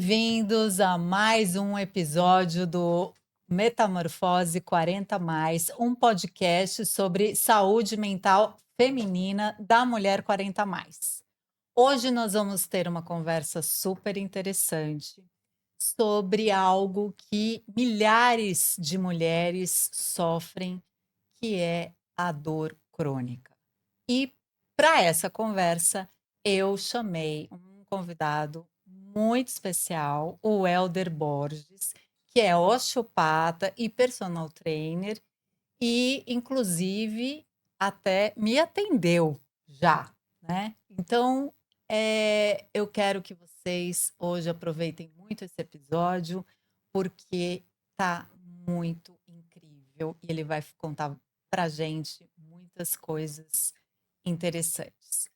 Bem-vindos a mais um episódio do Metamorfose 40 Mais, um podcast sobre saúde mental feminina da mulher 40 mais. Hoje nós vamos ter uma conversa super interessante sobre algo que milhares de mulheres sofrem, que é a dor crônica. E para essa conversa, eu chamei um convidado muito especial, o Helder Borges, que é osteopata e personal trainer e, inclusive, até me atendeu já, né? Então, eu quero que vocês hoje aproveitem muito esse episódio, porque tá muito incrível e ele vai contar pra gente muitas coisas interessantes.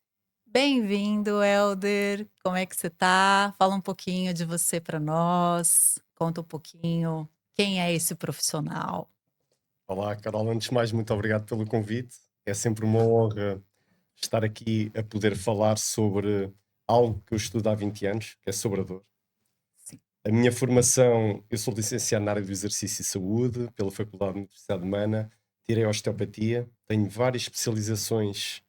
Bem-vindo, Helder. Como é que você tá? Fala um pouquinho de você para nós. Conta um pouquinho quem é esse profissional. Olá, Carol. Antes de mais, muito obrigado pelo convite. É sempre uma honra estar aqui a poder falar sobre algo que eu estudo há 20 anos, que é sobre a dor. Sim. A minha formação, eu sou licenciado na área do exercício e saúde pela Faculdade da Universidade de Mana, tirei osteopatia, tenho várias especializações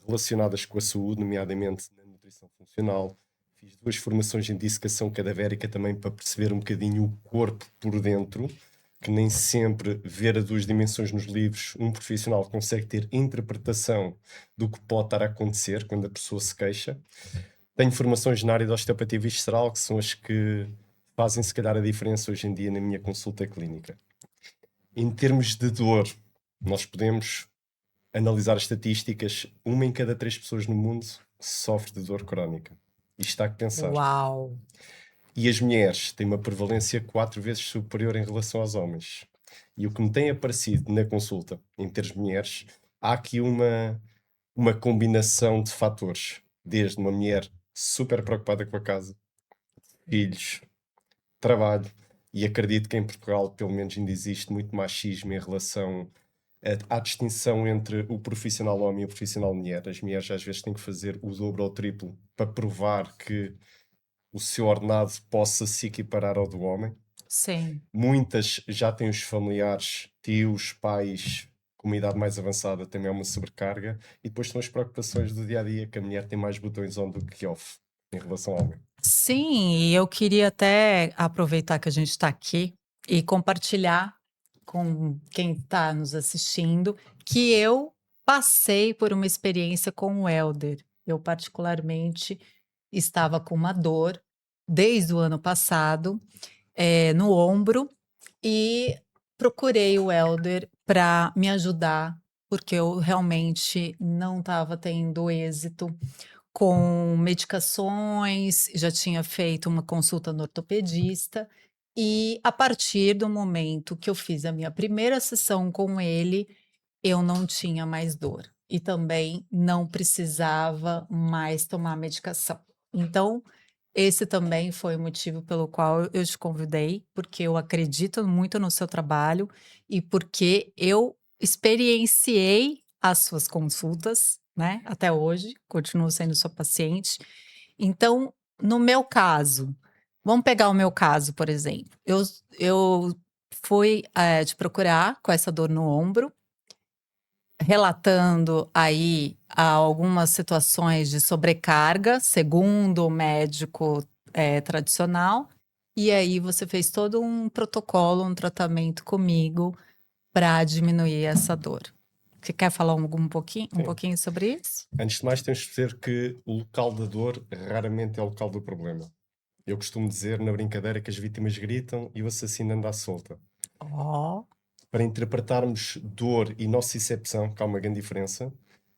relacionadas com a saúde, nomeadamente na nutrição funcional. Fiz 2 formações em dissecação cadavérica também para perceber um bocadinho o corpo por dentro, que nem sempre ver as 2 dimensões nos livros, um profissional consegue ter interpretação do que pode estar a acontecer quando a pessoa se queixa. Tenho formações na área da osteopatia visceral, que são as que fazem se calhar a diferença hoje em dia na minha consulta clínica. Em termos de dor, nós podemos analisar as estatísticas, 1 em cada 3 pessoas no mundo sofre de dor crónica. Isto está a pensar. Uau! E as mulheres têm uma prevalência 4 vezes superior em relação aos homens. E o que me tem aparecido na consulta, em termos de mulheres, há aqui uma combinação de fatores. Desde uma mulher super preocupada com a casa, filhos, trabalho, e acredito que em Portugal, pelo menos, ainda existe muito machismo em relação à distinção entre o profissional homem e o profissional mulher. As mulheres às vezes têm que fazer o dobro ou o triplo para provar que o seu ordenado possa se equiparar ao do homem. Sim. Muitas já têm os familiares, tios, pais, com uma idade mais avançada, também é uma sobrecarga. E depois estão as preocupações do dia a dia, que a mulher tem mais botões on do que off em relação ao homem. Sim, e eu queria até aproveitar que a gente está aqui e compartilhar com quem está nos assistindo que eu passei por uma experiência com o Helder. Eu, particularmente, estava com uma dor desde o ano passado, no ombro, e procurei o Helder para me ajudar, porque eu realmente não estava tendo êxito com medicações, já tinha feito uma consulta no ortopedista, e a partir do momento que eu fiz a minha primeira sessão com ele, eu não tinha mais dor e também não precisava mais tomar medicação. Então, esse também foi o motivo pelo qual eu te convidei, porque eu acredito muito no seu trabalho e porque eu experienciei as suas consultas, né, até hoje, continuo sendo sua paciente. Então, no meu caso, vamos pegar o meu caso, por exemplo. Eu fui, te procurar com essa dor no ombro, relatando aí algumas situações de sobrecarga, segundo o médico, tradicional, e aí você fez todo um protocolo, um tratamento comigo para diminuir essa dor. Você quer falar um Sim. pouquinho sobre isso? Antes de mais, temos de dizer que o local da dor raramente é o local do problema. Eu costumo dizer na brincadeira que as vítimas gritam e o assassino anda à solta. Ó, Para interpretarmos dor e nocicepção, que há uma grande diferença,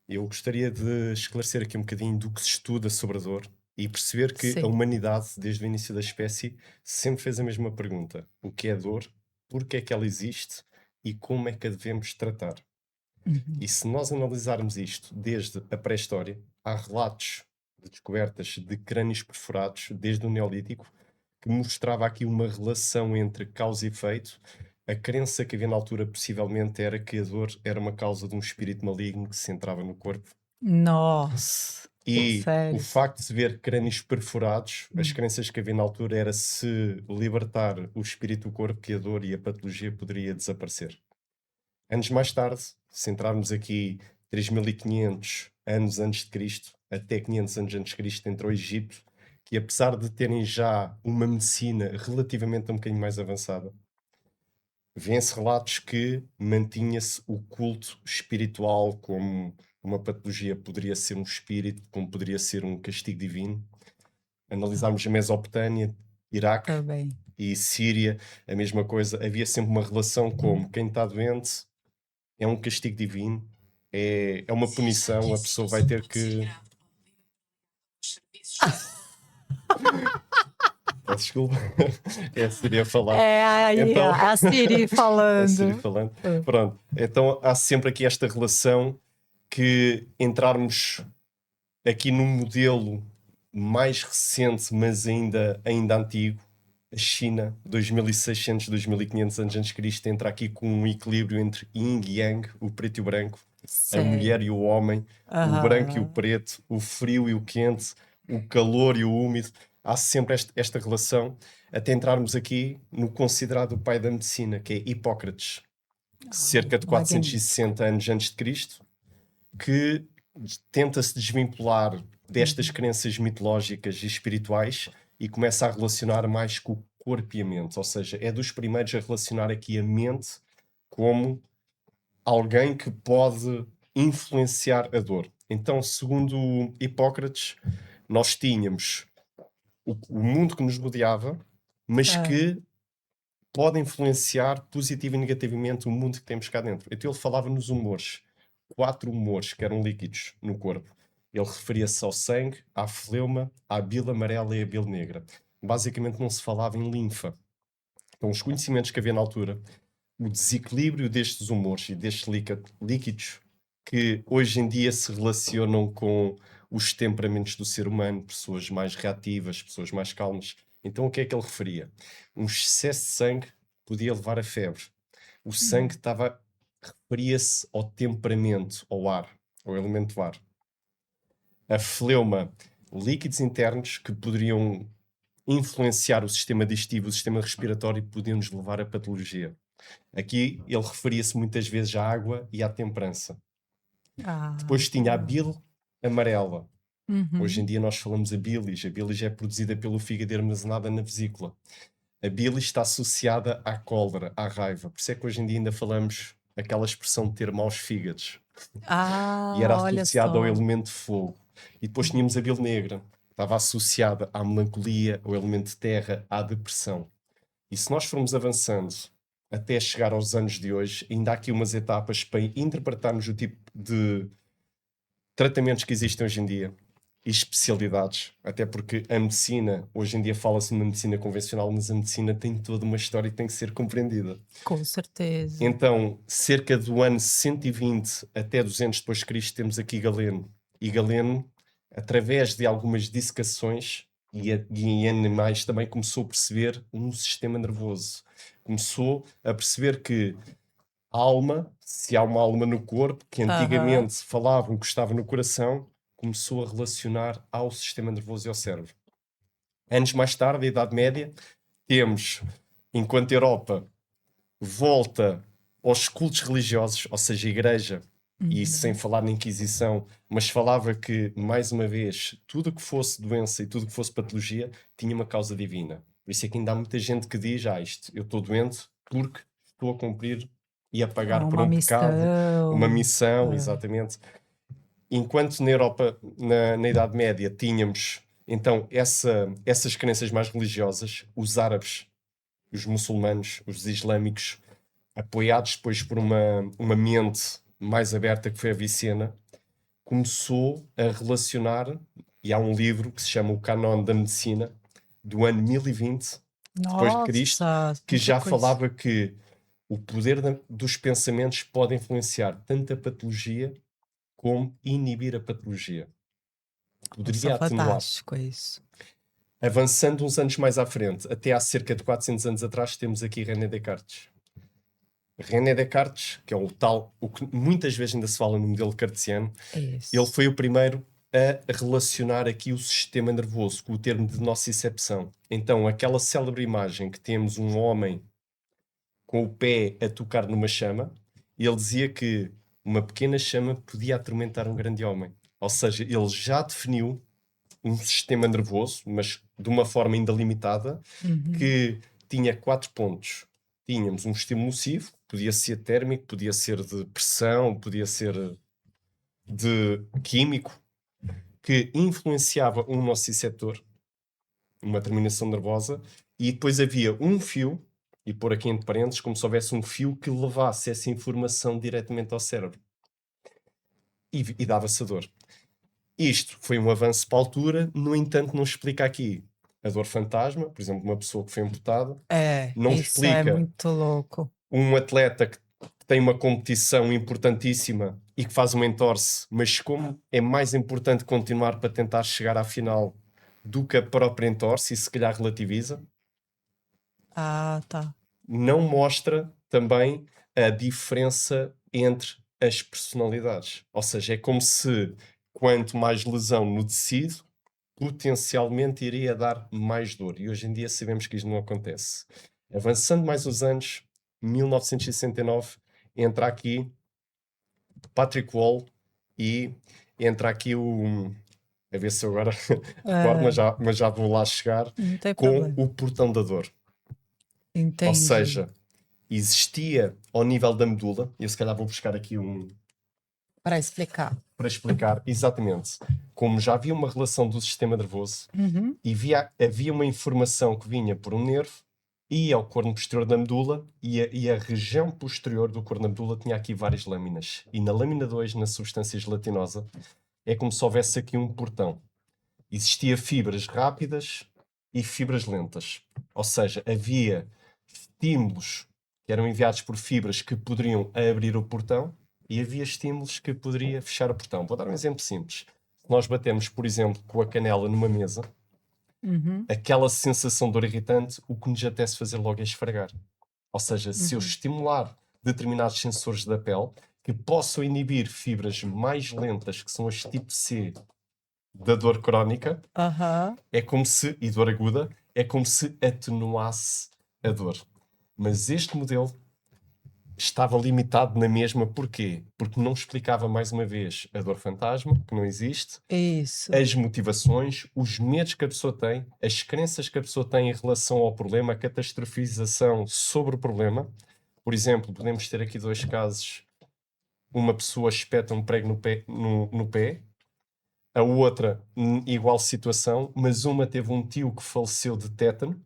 eu gostaria de esclarecer aqui um bocadinho do que se estuda sobre a dor e perceber que a sim. humanidade, desde o início da espécie, sempre fez a mesma pergunta: o que é dor, porque é que ela existe e como é que a devemos tratar? Uhum. E se nós analisarmos isto desde a pré-história, há relatos de descobertas de crânios perfurados desde o Neolítico que mostrava aqui uma relação entre causa e efeito. A crença que havia na altura possivelmente era que a dor era uma causa de um espírito maligno que se entrava no corpo. Nossa! E o Sério. facto de se ver crânios perfurados, as crenças que havia na altura era se libertar o espírito do corpo, que a dor e a patologia poderia desaparecer. Anos mais tarde, se entrarmos aqui 3500 anos antes de Cristo, até 500 anos antes de Cristo, entrou o Egito, que apesar de terem já uma medicina relativamente um bocadinho mais avançada, vêem-se relatos que mantinha-se o culto espiritual como uma patologia, poderia ser um espírito, como poderia ser um castigo divino. Analisarmos a Mesopotâmia, Iraque Também. e Síria, a mesma coisa. Havia sempre uma relação como quem está doente é um castigo divino, é uma punição, a pessoa vai ter que. Peço desculpa, é a Síria a falar. É aí Então, a Siri a Síria falando. falando. Pronto, então há sempre aqui esta relação que entrarmos aqui num modelo mais recente, mas ainda antigo, a China, 2600, 2500 anos antes de Cristo, entra aqui com um equilíbrio entre yin e yang, o preto e o branco, a mulher Sério. e o homem, o branco e o preto, o frio e o quente, o calor e o úmido. Há sempre esta relação, até entrarmos aqui no considerado o pai da medicina, que é Hipócrates, cerca de Magnífico. 460 anos antes de Cristo, que tenta-se desvincular destas crenças mitológicas e espirituais e começa a relacionar mais com o corpo e a mente. Ou seja, é dos primeiros a relacionar aqui a mente como alguém que pode influenciar a dor. Então, segundo Hipócrates, nós tínhamos o mundo que nos rodeava, mas Ah, que pode influenciar positivo e negativamente o mundo que temos cá dentro. Então ele falava nos humores. 4 humores que eram líquidos no corpo. Ele referia-se ao sangue, à fleuma, à bile amarela e à bile negra. Basicamente não se falava em linfa. Então os conhecimentos que havia na altura, o desequilíbrio destes humores e destes líquidos que hoje em dia se relacionam com os temperamentos do ser humano, pessoas mais reativas, pessoas mais calmas. Então o que é que ele referia? Um excesso de sangue podia levar a febre. O sangue referia-se ao temperamento, ao ar, ao elemento ar. A fleuma, líquidos internos que poderiam influenciar o sistema digestivo, o sistema respiratório e podiam nos levar a patologia. Aqui ele referia-se muitas vezes à água e à temperança. Depois tinha a bile amarela. Hoje em dia nós falamos a bilis. A bilis é produzida pelo fígado armazenada na vesícula. A bilis está associada à cólera, à raiva. Por isso é que hoje em dia ainda falamos aquela expressão de ter maus fígados. E era olha associada ao só. elemento fogo. E depois tínhamos a bile negra. Estava associada à melancolia, ao elemento terra, à depressão. E se nós formos avançando até chegar aos anos de hoje, ainda há aqui umas etapas para interpretarmos o tipo de tratamentos que existem hoje em dia e especialidades, até porque a medicina, hoje em dia fala-se numa medicina convencional, mas a medicina tem toda uma história e tem que ser compreendida. Com certeza. Então, cerca do ano 120 até 200 depois de Cristo, temos aqui Galeno. E Galeno, através de algumas dissecações e em animais, também começou a perceber um sistema nervoso. Começou a perceber que a alma, se há uma alma no corpo, que Aham. antigamente falavam que estava no coração, começou a relacionar ao sistema nervoso e ao cérebro. Anos mais tarde, a Idade Média, temos, enquanto a Europa volta aos cultos religiosos, ou seja, a Igreja, e sem falar na Inquisição, mas falava que, mais uma vez, tudo o que fosse doença e tudo o que fosse patologia tinha uma causa divina. Por isso é que ainda há muita gente que diz: isto, eu estou doente porque estou a cumprir e a pagar por Uma um pecado, uma missão. missão, exatamente. Enquanto na Europa, na Idade Média, tínhamos então essas crenças mais religiosas, os árabes, os muçulmanos, os islâmicos, apoiados depois por uma mente mais aberta que foi a Vicena, começou a relacionar, e há um livro que se chama O Canon da Medicina, do ano 1020 depois de Cristo, Nossa, que muita já coisa. falava que o poder dos pensamentos pode influenciar tanto a patologia como inibir a patologia. Nossa, Poderia atenuar. fantástico isso. Avançando uns anos mais à frente, até há cerca de 400 anos atrás, temos aqui René Descartes. René Descartes, que é o que muitas vezes ainda se fala no modelo cartesiano, ele Isso. foi o primeiro a relacionar aqui o sistema nervoso com o termo de nocicepção. Então, aquela célebre imagem que temos um homem com o pé a tocar numa chama, e ele dizia que uma pequena chama podia atormentar um grande homem. Ou seja, ele já definiu um sistema nervoso, mas de uma forma ainda limitada, que tinha 4 pontos. Tínhamos um estímulo nocivo, podia ser térmico, podia ser de pressão, podia ser de químico, que influenciava um nociceptor, uma terminação nervosa, e depois havia um fio, e pôr aqui entre parênteses, como se houvesse um fio que levasse essa informação diretamente ao cérebro. E dava-se a dor. Isto foi um avanço para a altura, no entanto não explica aqui a dor fantasma, por exemplo, uma pessoa que foi amputada, não Isso é explica muito louco. um atleta que tem uma competição importantíssima e que faz uma entorse, mas como é mais importante continuar para tentar chegar à final do que a própria entorse, e se calhar relativiza, Ah, tá. não mostra também a diferença entre as personalidades. Ou seja, é como se quanto mais lesão no tecido, potencialmente iria dar mais dor. E hoje em dia sabemos que isto não acontece. Avançando mais os anos, 1969, entra aqui Patrick Wall e entra aqui o... A ver se eu agora recordo, mas já vou lá chegar, Não tem com problema. o portão da dor. Ou Entendi. seja, existia ao nível da medula, e eu se calhar vou buscar aqui Para explicar. para explicar exatamente como já havia uma relação do sistema nervoso e havia uma informação que vinha por um nervo, ia ao corno posterior da medula e a região posterior do corno da medula tinha aqui várias lâminas. E na lâmina 2, na substância gelatinosa, é como se houvesse aqui um portão. Existia fibras rápidas e fibras lentas. Ou seja, havia estímulos que eram enviados por fibras que poderiam abrir o portão e havia estímulos que poderia fechar o portão. Vou dar um exemplo simples. Se nós batemos, por exemplo, com a canela numa mesa, aquela sensação de dor irritante, o que nos apetece fazer logo é esfregar. Ou seja, se eu estimular determinados sensores da pele que possam inibir fibras mais lentas, que são as tipo C da dor crónica, é como se, e dor aguda, é como se atenuasse a dor. Mas este modelo estava limitado na mesma. Porquê? Porque não explicava, mais uma vez, a dor fantasma, que não existe, Isso. as motivações, os medos que a pessoa tem, as crenças que a pessoa tem em relação ao problema, a catastrofização sobre o problema. Por exemplo, podemos ter aqui 2 casos. Uma pessoa espeta um prego no pé, a outra, igual situação, mas uma teve um tio que faleceu de tétano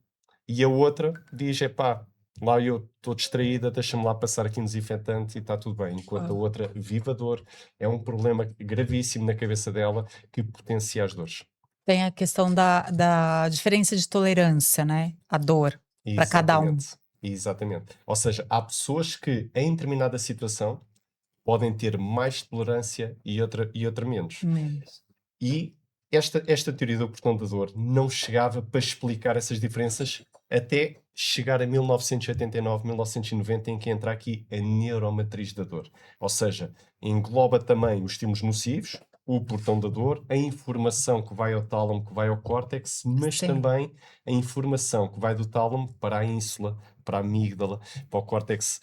e a outra diz: epá, lá eu estou distraída, deixa-me lá passar aqui um desinfetante e está tudo bem. Enquanto a outra vive a dor, é um problema gravíssimo na cabeça dela que potencia as dores. Tem a questão da diferença de tolerância, né? A dor, para cada um. Exatamente. Ou seja, há pessoas que em determinada situação podem ter mais tolerância e outra menos. E esta teoria do portão da dor não chegava para explicar essas diferenças até chegar a 1989, 1990, em que entra aqui a neuromatriz da dor. Ou seja, engloba também os estímulos nocivos, o portão da dor, a informação que vai ao tálamo, que vai ao córtex, mas também a informação que vai do tálamo para a ínsula, para a amígdala, para o córtex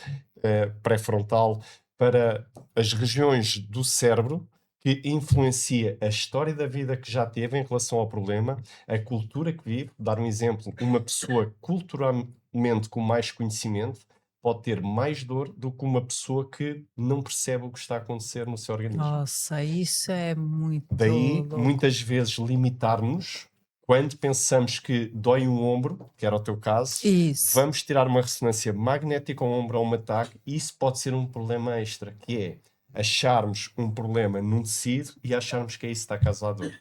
pré-frontal, para as regiões do cérebro que influencia a história da vida que já teve em relação ao problema, a cultura que vive. Dar um exemplo, uma pessoa culturalmente com mais conhecimento pode ter mais dor do que uma pessoa que não percebe o que está a acontecer no seu organismo. Nossa, isso é muito Daí, louco. muitas vezes, limitar-nos quando pensamos que dói um ombro, que era o teu caso, vamos tirar uma ressonância magnética ao ombro ou um ataque, e isso pode ser um problema extra, que é acharmos um problema num tecido e acharmos que é isso que está a causar a dor.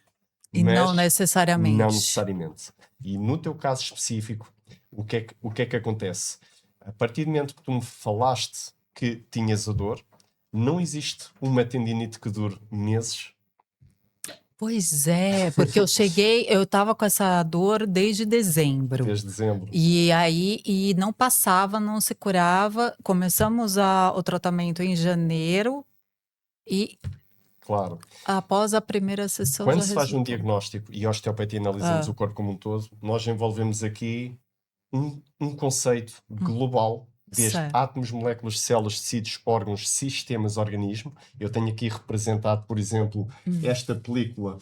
E Mas não necessariamente. não necessariamente. E no teu caso específico, o que é que acontece? A partir do momento que tu me falaste que tinhas a dor, não existe uma tendinite que dure meses. Pois é, porque eu tava com essa dor desde dezembro. Desde dezembro. E aí, não passava, não se curava. Começamos o tratamento em janeiro e claro. Após a primeira sessão Quando já se faz um resultou. diagnóstico e a osteopatia analisamos Hã, o corpo como um todo, nós envolvemos aqui um conceito hum, global, desde certo. átomos, moléculas, células, tecidos, órgãos, sistemas, organismo. Eu tenho aqui representado, por exemplo, Hum, esta película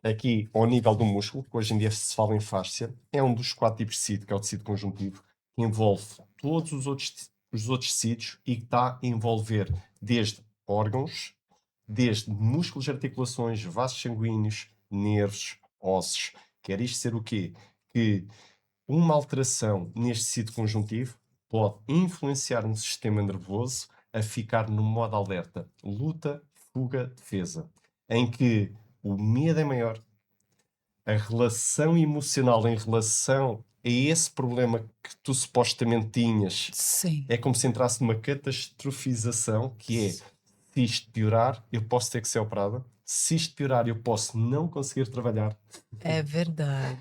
aqui ao nível do músculo, que hoje em dia se fala em fáscia. É um dos 4 tipos de tecido, que é o tecido conjuntivo, que envolve todos os outros tecidos e que está a envolver desde órgãos, desde músculos, articulações, vasos sanguíneos, nervos, ossos. Quer isto ser o quê? Que uma alteração neste tecido conjuntivo pode influenciar um sistema nervoso a ficar no modo alerta, luta, fuga, defesa, em que o medo é maior, a relação emocional em relação a esse problema que tu supostamente tinhas sim, é como se entrasse numa catastrofização, que é, se isto piorar, eu posso ter que ser operada. Se isto piorar, eu posso não conseguir trabalhar. é verdade.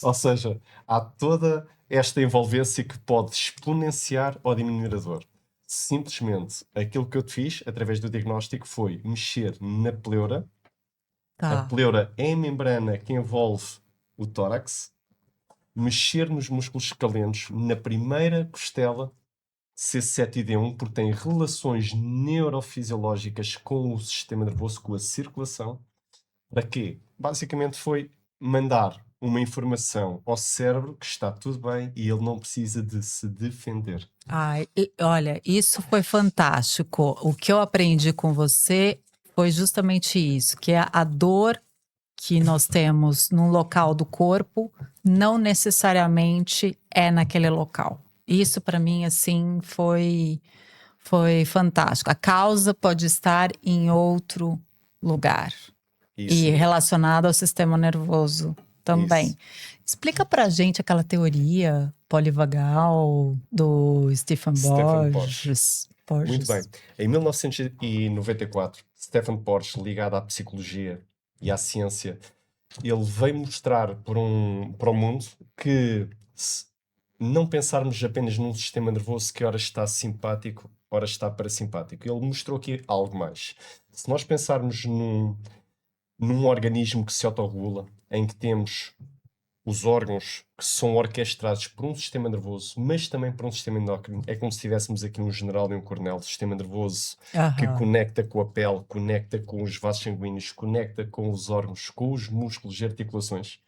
Ou seja, há toda esta envolvência que pode exponenciar ou diminuir a dor. Simplesmente, aquilo que eu te fiz, através do diagnóstico, foi mexer na pleura. A Tá. pleura é a membrana que envolve o tórax. Mexer nos músculos escalentos, na primeira costela, C7 e D1, porque tem relações neurofisiológicas com o sistema nervoso, com a circulação. Para quê? Basicamente foi mandar uma informação ao cérebro que está tudo bem e ele não precisa de se defender. Ai, olha, isso foi fantástico. O que eu aprendi com você foi justamente isso, que a dor que nós temos num local do corpo não necessariamente é naquele local. Isso para mim assim foi fantástico. A causa pode estar em outro lugar Isso e mesmo. relacionado ao sistema nervoso também. Isso. Explica pra gente aquela teoria polivagal do Stephen Stephen Porsche. Borges. Muito bem. Borges. Em 1994, Stephen Porsche, ligado à psicologia e à ciência, ele veio mostrar para o mundo que se não pensarmos apenas num sistema nervoso que ora está simpático, ora está parasimpático. Ele mostrou aqui algo mais. Se nós pensarmos num organismo que se autorregula, em que temos os órgãos que são orquestrados por um sistema nervoso, mas também por um sistema endócrino. É como se tivéssemos aqui um general e um coronel. Sistema nervoso que Aham. conecta com a pele, conecta com os vasos sanguíneos, conecta com os órgãos, com os músculos e articulações.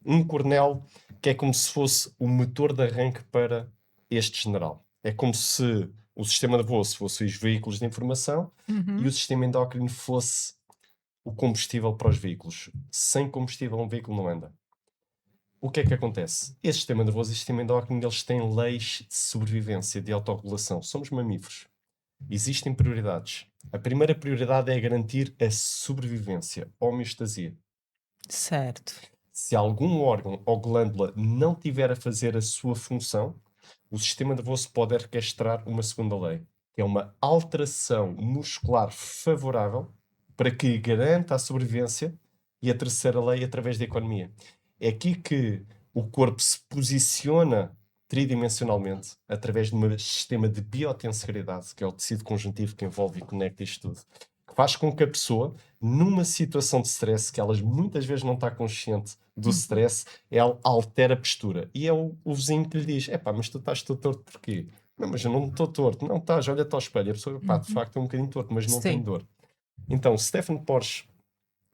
Um coronel que é como se fosse o motor de arranque para este general. É como se o sistema nervoso fosse os veículos de informação e Uhum. o sistema endócrino fosse o combustível para os veículos. Sem combustível, um veículo não anda. O que é que acontece? Este sistema nervoso e o sistema endócrino, eles têm leis de sobrevivência, de autorregulação. Somos mamíferos. Existem prioridades. A primeira prioridade é garantir a sobrevivência, homeostasia. Certo. Se algum órgão ou glândula não tiver a fazer a sua função, o sistema nervoso pode orquestrar uma segunda lei, que é uma alteração muscular favorável para que garanta a sobrevivência, e a terceira lei através da economia. É aqui que o corpo se posiciona tridimensionalmente através de um sistema de biotensorialidade, que é o tecido conjuntivo que envolve e conecta isto tudo, que faz com que a pessoa, numa situação de stress, que elas muitas vezes não está consciente do Uhum. stress, ela altera a postura. E é o vizinho que lhe diz: epá, mas tu estás todo torto porquê? Não, mas eu não estou torto. Não estás, olha-te ao espelho. A pessoa, pá, de Uhum. facto é um bocadinho torto, mas não tem Sim. dor. Então, Stephen Porsche,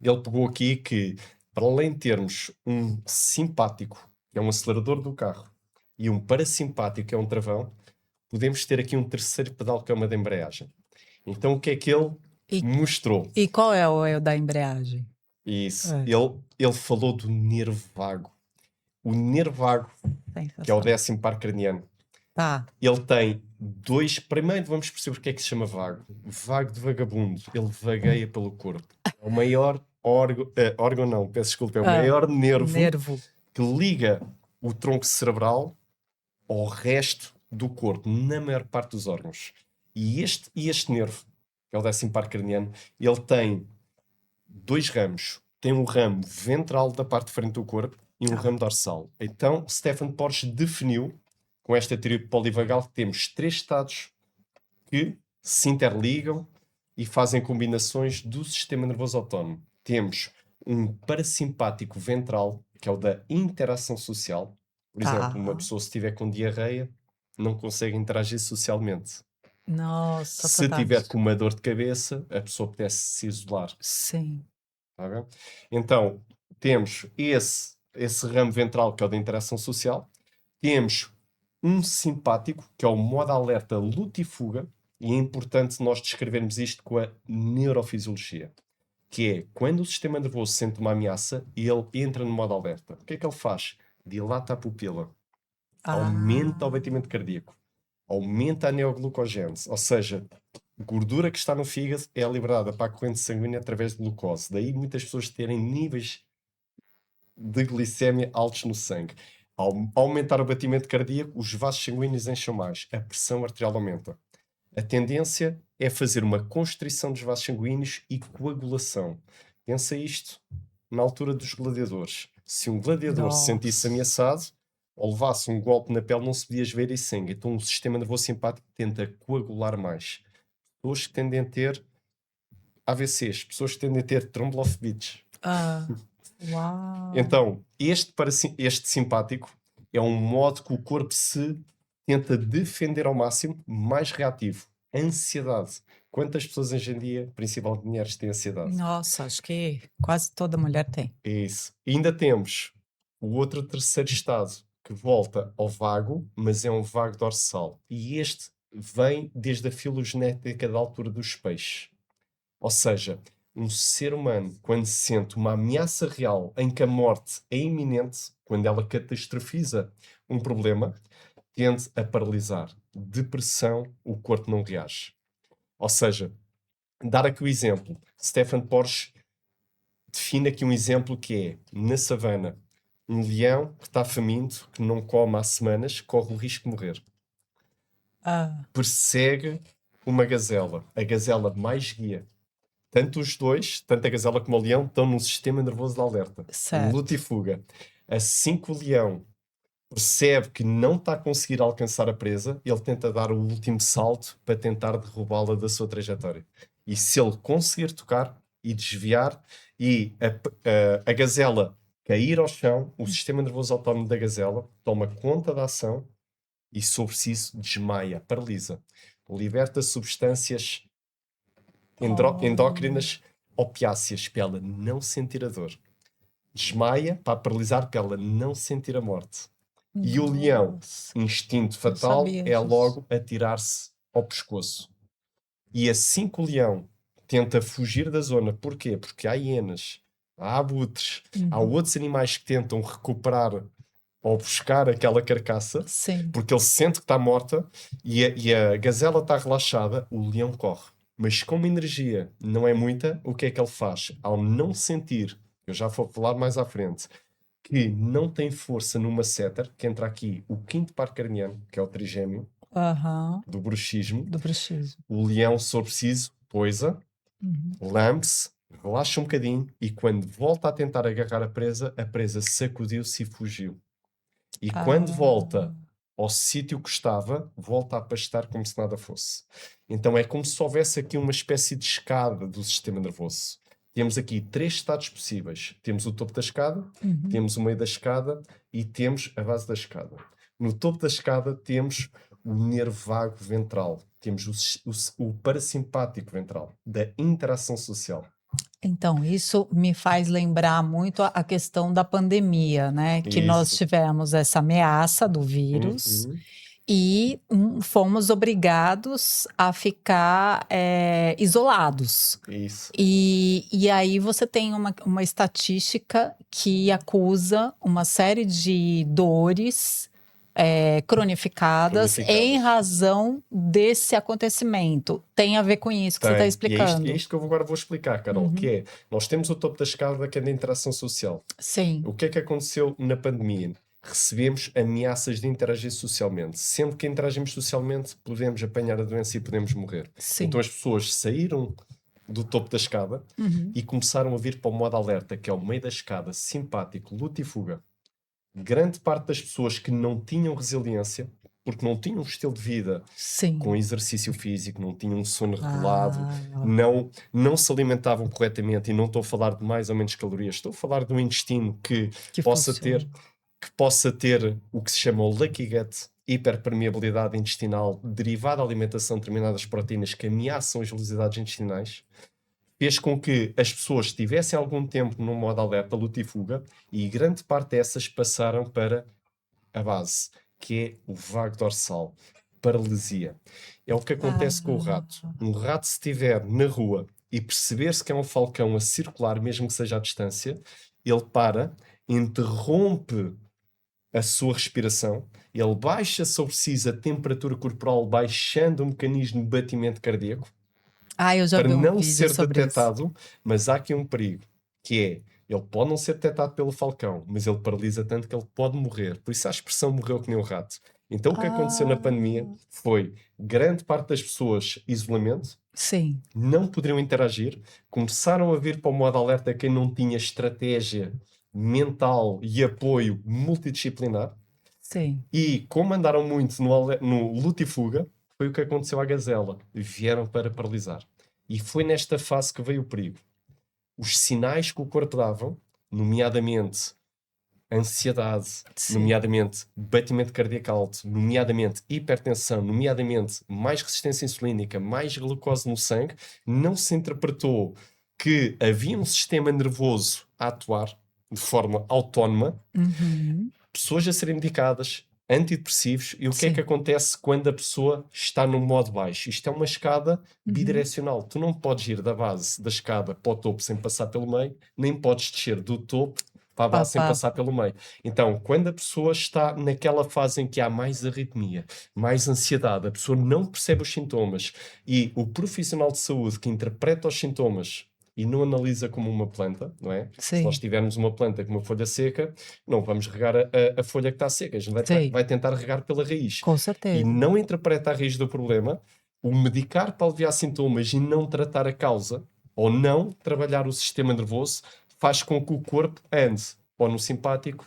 ele pegou aqui que, para além de termos um simpático, que é um acelerador do carro, e um parasimpático, que é um travão, podemos ter aqui um terceiro pedal, que é uma de embreagem. Então, o que é que ele E mostrou? e qual é o da embreagem? Isso. É, Ele falou do nervo vago. O nervo vago, que é o sensacional. 10º par craniano, Tá. ele tem dois. Primeiro, vamos perceber porque é que se chama vago. Vago de vagabundo. Ele vagueia pelo corpo. É o maior órgão. Órgão não, peço desculpa. É o Hã. maior nervo Nervo. que liga o tronco cerebral ao resto do corpo, na maior parte dos órgãos. E este nervo, que é o 10º par craniano, ele tem dois ramos. Tem um ramo ventral da parte de frente do corpo e um Tá. ramo dorsal. Então, Stephen Porsche definiu, com esta teoria polivagal, que temos três estados que se interligam e fazem combinações do sistema nervoso autónomo. Temos um parasimpático ventral, que é o da interação social. Por exemplo, uma Tá. pessoa se estiver com diarreia, não consegue interagir socialmente. Nossa, Se tiver com fantástico. uma dor de cabeça, a pessoa pudesse se isolar. Sim. Tá bem? Então, temos esse ramo ventral, que é o da interação social. Temos um simpático, que é o modo alerta luta e fuga, e é importante nós descrevermos isto com a neurofisiologia, que é quando o sistema nervoso sente uma ameaça, ele entra no modo alerta. O que é que ele faz? Dilata a pupila, aumenta o Ah, batimento cardíaco, aumenta a neoglucogênese, ou seja, gordura que está no fígado é liberada para a corrente sanguínea através de glucose. Daí muitas pessoas terem níveis de glicémia altos no sangue. Ao aumentar o batimento cardíaco, os vasos sanguíneos enchem mais, a pressão arterial aumenta. A tendência é fazer uma constrição dos vasos sanguíneos e coagulação. Pensa isto na altura dos gladiadores. Se um gladiador se sentisse nossa. ameaçado ou levasse um golpe na pele, não se podia ver em sangue. Então o sistema nervoso simpático tenta coagular mais. Pessoas que tendem a ter AVCs, pessoas que tendem a ter tromboflebites. Ah, uau. Então, este simpático é um modo que o corpo se tenta defender ao máximo, mais reativo. Ansiedade. Quantas pessoas hoje em dia, principalmente mulheres, têm ansiedade? Nossa, acho que quase toda mulher tem. É isso. E ainda temos o outro terceiro estado, que volta ao vago, mas é um vago dorsal. E este vem desde a filogenética da altura dos peixes. Ou seja, um ser humano, quando sente uma ameaça real em que a morte é iminente, quando ela catastrofiza um problema, tende a paralisar. Depressão, o corpo não reage. Ou seja, dar aqui o exemplo. Stefan Porsche define aqui um exemplo que é, na savana, um leão que está faminto, que não come há semanas, corre o risco de morrer. Ah, Persegue uma gazela. A gazela mais guia. Tanto os dois, tanto a gazela como o leão, estão num sistema nervoso de alerta. Luta certo. e fuga. Assim que o leão percebe que não está a conseguir alcançar a presa, ele tenta dar o último salto para tentar derrubá-la da sua trajetória. E se ele conseguir tocar e desviar e a gazela cair ao chão, o sistema nervoso autónomo da gazela toma conta da ação e, sobre isso, desmaia, paralisa. Liberta substâncias Olha. endócrinas opiáceas para ela não sentir a dor. Desmaia para paralisar para ela não sentir a morte. E o leão, Nossa, instinto não fatal, sabia é disso. logo atirar-se ao pescoço. E assim que o leão tenta fugir da zona, porquê? Porque há hienas, há abutres, há Uhum. outros animais que tentam recuperar ou buscar aquela carcaça, Sim. porque ele sente que está morta e a gazela está relaxada, o leão corre. Mas como a energia não é muita, o que é que ele faz? Ao não sentir, eu já vou falar mais à frente, que não tem força numa setter, que entra aqui o quinto par craniano, que é o trigêmeo, Aham. do bruxismo, Do bruxismo. o leão, se for preciso, poisa, Uhum. lambe-se, relaxa um bocadinho e quando volta a tentar agarrar a presa sacudiu-se e fugiu. E quando Ah, volta ao sítio que estava, volta a pastar como se nada fosse. Então é como se houvesse aqui uma espécie de escada do sistema nervoso. Temos aqui três estados possíveis. Temos o topo da escada, uhum. temos o meio da escada e temos a base da escada. No topo da escada temos o nervo vago ventral, temos o parasimpático ventral, da interação social. Então, isso me faz lembrar muito a questão da pandemia, né, que nós Isso. tivemos essa ameaça do vírus Uhum. e, fomos obrigados a ficar, isolados. Isso. E aí você tem uma estatística que acusa uma série de dores, cronificadas em Cronificadas. razão desse acontecimento. Tem a ver com isso que você está Tem. E é explicando. isto que eu agora vou explicar, Carol, que Uhum. é, nós temos o topo da escada que é da interação social. Sim, O que é que aconteceu na pandemia? Recebemos ameaças de interagir socialmente. Sempre que interagimos socialmente, podemos apanhar a doença e podemos morrer. Então sim. as pessoas saíram do topo da escada Uhum. e começaram a vir para o modo alerta, que é o meio da escada, simpático, luta e fuga. Grande parte das pessoas que não tinham resiliência porque não tinham um estilo de vida com Sim. exercício físico, não tinham um sono regulado, Ah, não se alimentavam corretamente, e não estou a falar de mais ou menos calorias, estou a falar de um intestino que que possa funciona. ter, o que se chama o leaky gut, hiperpermeabilidade intestinal, derivada da alimentação de determinadas proteínas que ameaçam as velocidades intestinais, fez com que as pessoas estivessem algum tempo no modo alerta, luta e fuga, e grande parte dessas passaram para a base, que é o vago dorsal, paralisia. É o que acontece com o rato. Ah, Um rato, se estiver na rua e perceber-se que é um falcão a circular, mesmo que seja à distância, ele para, interrompe a sua respiração, ele baixa sobre si a temperatura corporal, baixando o mecanismo de batimento cardíaco, eu já para vi um não vídeo ser sobre isso. detectado, mas há aqui um perigo, que é, ele pode não ser detectado pelo falcão, mas ele paralisa tanto que ele pode morrer. Por isso a expressão morreu que nem um rato. Então o que aconteceu na pandemia Ah, foi, grande parte das pessoas, isolamento, sim, não poderiam interagir, começaram a vir para o modo alerta quem não tinha estratégia mental e apoio multidisciplinar, sim. e como andaram muito no luta e fuga, foi o que aconteceu à gazela. Vieram para paralisar. E foi nesta fase que veio o perigo. Os sinais que o corpo davam, nomeadamente ansiedade, Sim. nomeadamente batimento cardíaco alto, nomeadamente hipertensão, nomeadamente mais resistência insulínica, mais glucose no sangue, não se interpretou que havia um sistema nervoso a atuar de forma autónoma, Uhum. pessoas a serem medicadas, antidepressivos, e o que é que Sim. acontece quando a pessoa está no modo baixo? Isto é uma escada Uhum. bidirecional. Tu não podes ir da base da escada para o topo sem passar pelo meio, nem podes descer do topo para a base sem Papá. passar pelo meio. Então, quando a pessoa está naquela fase em que há mais arritmia, mais ansiedade, a pessoa não percebe os sintomas, e o profissional de saúde que interpreta os sintomas e não analisa como uma planta, não é? Se nós Sim. tivermos uma planta com uma folha seca, não vamos regar a folha que está seca, a gente Sim. vai tentar regar pela raiz. Com E certeza. não interpreta a raiz do problema, o medicar para aliviar sintomas e não tratar a causa, ou não trabalhar o sistema nervoso, faz com que o corpo ande ou no simpático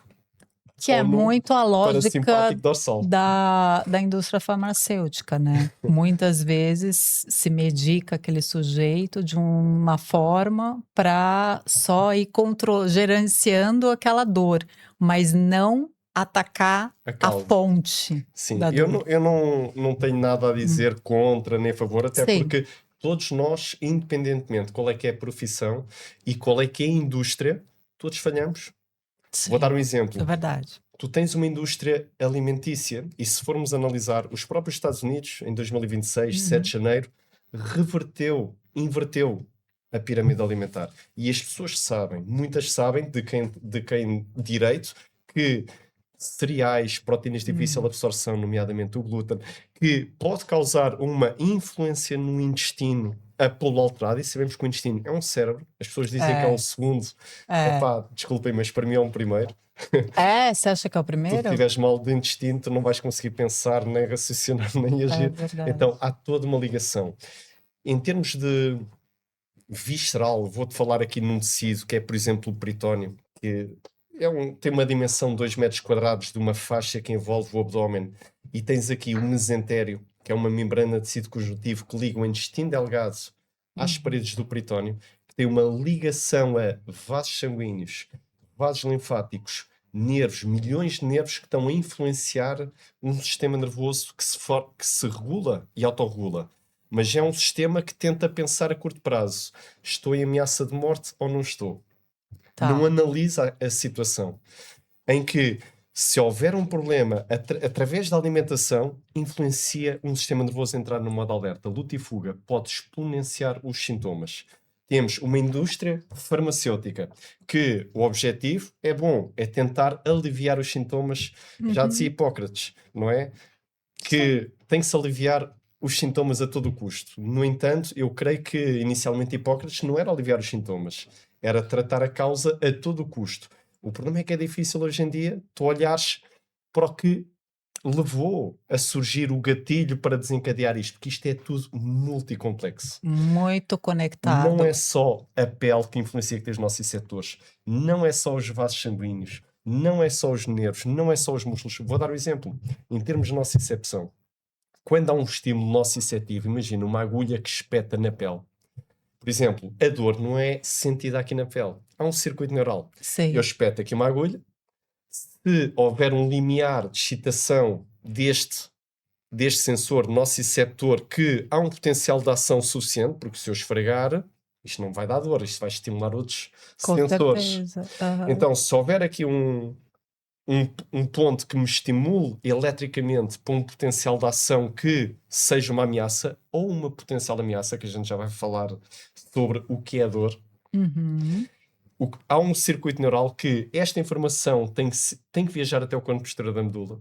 Que é ou no muito a lógica parasimpático dorsal. da indústria farmacêutica, né. Muitas vezes se medica aquele sujeito de uma forma para só ir gerenciando aquela dor, mas não atacar A a causa. fonte Sim, da dor. eu não tenho nada a Hum. dizer contra nem a favor, até Sim, porque todos nós, independentemente de qual é que é a profissão e qual é que é a indústria, todos falhamos. Vou dar sim, um é exemplo. verdade. Tu tens uma indústria alimentícia e, se formos analisar, os próprios Estados Unidos, em 2026, 7 Uhum. de janeiro, inverteu a pirâmide alimentar. E as pessoas sabem, muitas sabem, de quem direito, que cereais, proteínas de difícil Hum. absorção, nomeadamente o glúten, que pode causar uma influência no intestino a polo alterado, e sabemos que o intestino é um cérebro, as pessoas dizem que é um É, segundo, é. epá, desculpem, mas para mim é um primeiro. É, você acha que é o Tu primeiro? tiveres mal do intestino, tu não vais conseguir pensar, nem raciocinar, nem É agir. verdade. Então há toda uma ligação. Em termos de visceral, vou-te falar aqui num tecido que é, por exemplo, o peritónio, que tem uma dimensão de 2 metros quadrados de uma faixa que envolve o abdômen, e tens aqui o mesentério, que é uma membrana de tecido conjuntivo que liga o intestino delgado às Uhum. paredes do peritónio, que tem uma ligação a vasos sanguíneos, vasos linfáticos, nervos, milhões de nervos que estão a influenciar um sistema nervoso que se regula e autorregula. Mas é um sistema que tenta pensar a curto prazo. Estou em ameaça de morte ou não estou? Não Tá. analisa a situação. Em que, se houver um problema através da alimentação, influencia um sistema nervoso a entrar no modo alerta. Luta e fuga pode exponenciar os sintomas. Temos uma indústria farmacêutica que o objetivo é bom, é tentar aliviar os sintomas. Já dizia Uhum. Hipócrates, não é? Sim. Que tem que se aliviar os sintomas a todo o custo. No entanto, eu creio que inicialmente Hipócrates não era aliviar os sintomas, era tratar a causa a todo o custo. O problema é que é difícil hoje em dia tu olhares para o que levou a surgir o gatilho para desencadear isto, porque isto é tudo multicomplexo. Muito Não conectado. é só a pele que influencia que tem os nossos receptores, não é só os vasos sanguíneos, não é só os nervos, não é só os músculos. Vou dar um exemplo. Em termos de nocicepção, quando há um estímulo nociceptivo, imagina uma agulha que espeta na pele. Por exemplo, a dor não é sentida aqui na pele. Há um circuito neural. Eu Sei. espeto aqui uma agulha. Se houver um limiar de excitação deste sensor nociceptor, que há um potencial de ação suficiente, porque se eu esfregar, isto não vai dar dor, isto vai estimular outros Com sensores. certeza. Aham. Então, se houver aqui um ponto que me estimule eletricamente para um potencial de ação que seja uma ameaça, ou uma potencial ameaça, que a gente já vai falar sobre o que é a dor, Uhum. há um circuito neural que esta informação tem que viajar até o corpo posterior da medula,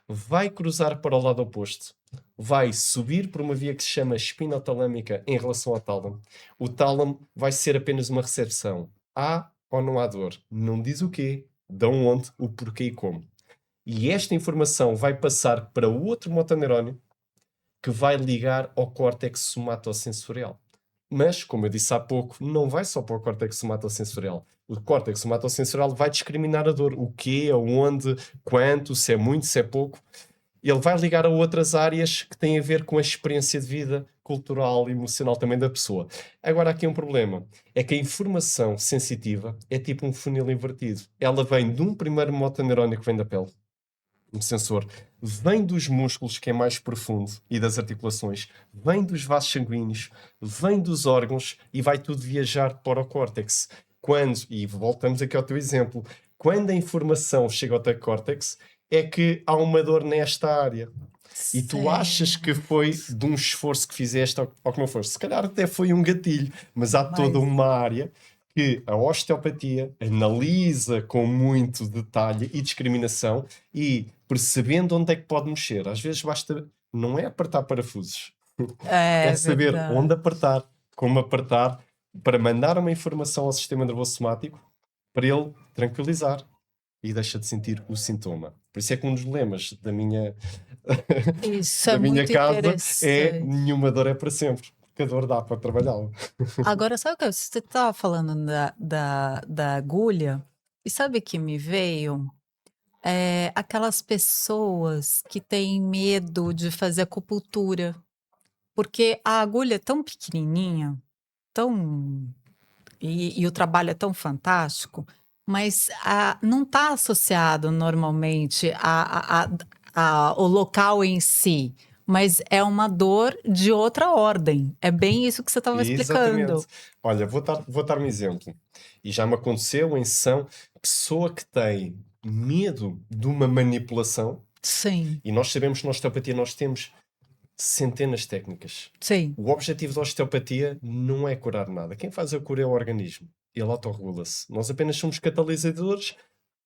vai cruzar para o lado oposto, vai subir por uma via que se chama espinotalâmica em relação ao tálamo. O tálamo vai ser apenas uma recepção. Há ou não há dor? Não diz o quê, de onde, o porquê e como. E esta informação vai passar para o outro motoneurónio que vai ligar ao córtex somatosensorial. Mas, como eu disse há pouco, não vai só para o córtex somatosensorial. O córtex somatosensorial vai discriminar a dor. O quê, aonde, quanto, se é muito, se é pouco. Ele vai ligar a outras áreas que têm a ver com a experiência de vida cultural e emocional também da pessoa. Agora, aqui um problema. É que a informação sensitiva é tipo um funil invertido. Ela vem de um primeiro motoneurónio que vem da pele, um sensor, vem dos músculos, que é mais profundo, e das articulações, vem dos vasos sanguíneos, vem dos órgãos e vai tudo viajar para o córtex. Quando, e voltamos aqui ao teu exemplo, quando a informação chega ao teu córtex, é que há uma dor nesta área. E tu achas que foi de um esforço que fizeste ou que não foste. Se calhar até foi um gatilho, mas há toda Mas uma área que a osteopatia analisa com muito detalhe e discriminação e percebendo onde é que pode mexer. Às vezes basta, não é apertar parafusos, é é saber onde verdade. apertar, como apertar, para mandar uma informação ao sistema nervoso somático para ele tranquilizar e deixa de sentir o sintoma. Por isso é que um dos lemas da minha, Isso é da minha muito casa é interessante. nenhuma dor é para sempre, porque a dor dá para trabalhá-la. Agora, sabe o que você estava falando da agulha, e sabe que me veio? Aquelas pessoas que têm medo de fazer acupuntura, porque a agulha é tão pequenininha, tão e o trabalho é tão fantástico, mas não está associado normalmente ao local em si, mas é uma dor de outra ordem. É bem isso que você estava Exatamente. explicando. Olha, vou dar um exemplo. E já me aconteceu em sessão, pessoa que tem medo de uma manipulação, Sim, e nós sabemos que na osteopatia nós temos centenas de técnicas. sim, O objetivo da osteopatia não é curar nada. Quem faz a cura é o organismo. Ele autorregula-se. Nós apenas somos catalisadores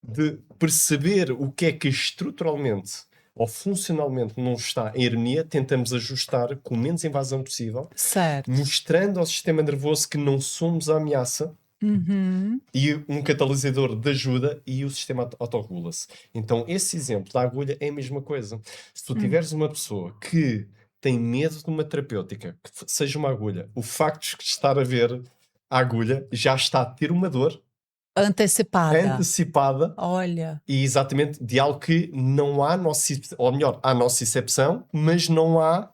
de perceber o que é que estruturalmente ou funcionalmente não está em harmonia, tentamos ajustar com menos invasão possível, certo. mostrando ao sistema nervoso que não somos a ameaça Uhum, e um catalisador de ajuda e o sistema autorregula-se. Então, esse exemplo da agulha é a mesma coisa. Se tu hum. tiveres uma pessoa que tem medo de uma terapêutica, que seja uma agulha, o facto de estar a ver a agulha já está a ter uma dor Antecipada. antecipada Olha, e exatamente de algo que não há nocicepção, ou melhor, há nocicepção, mas não há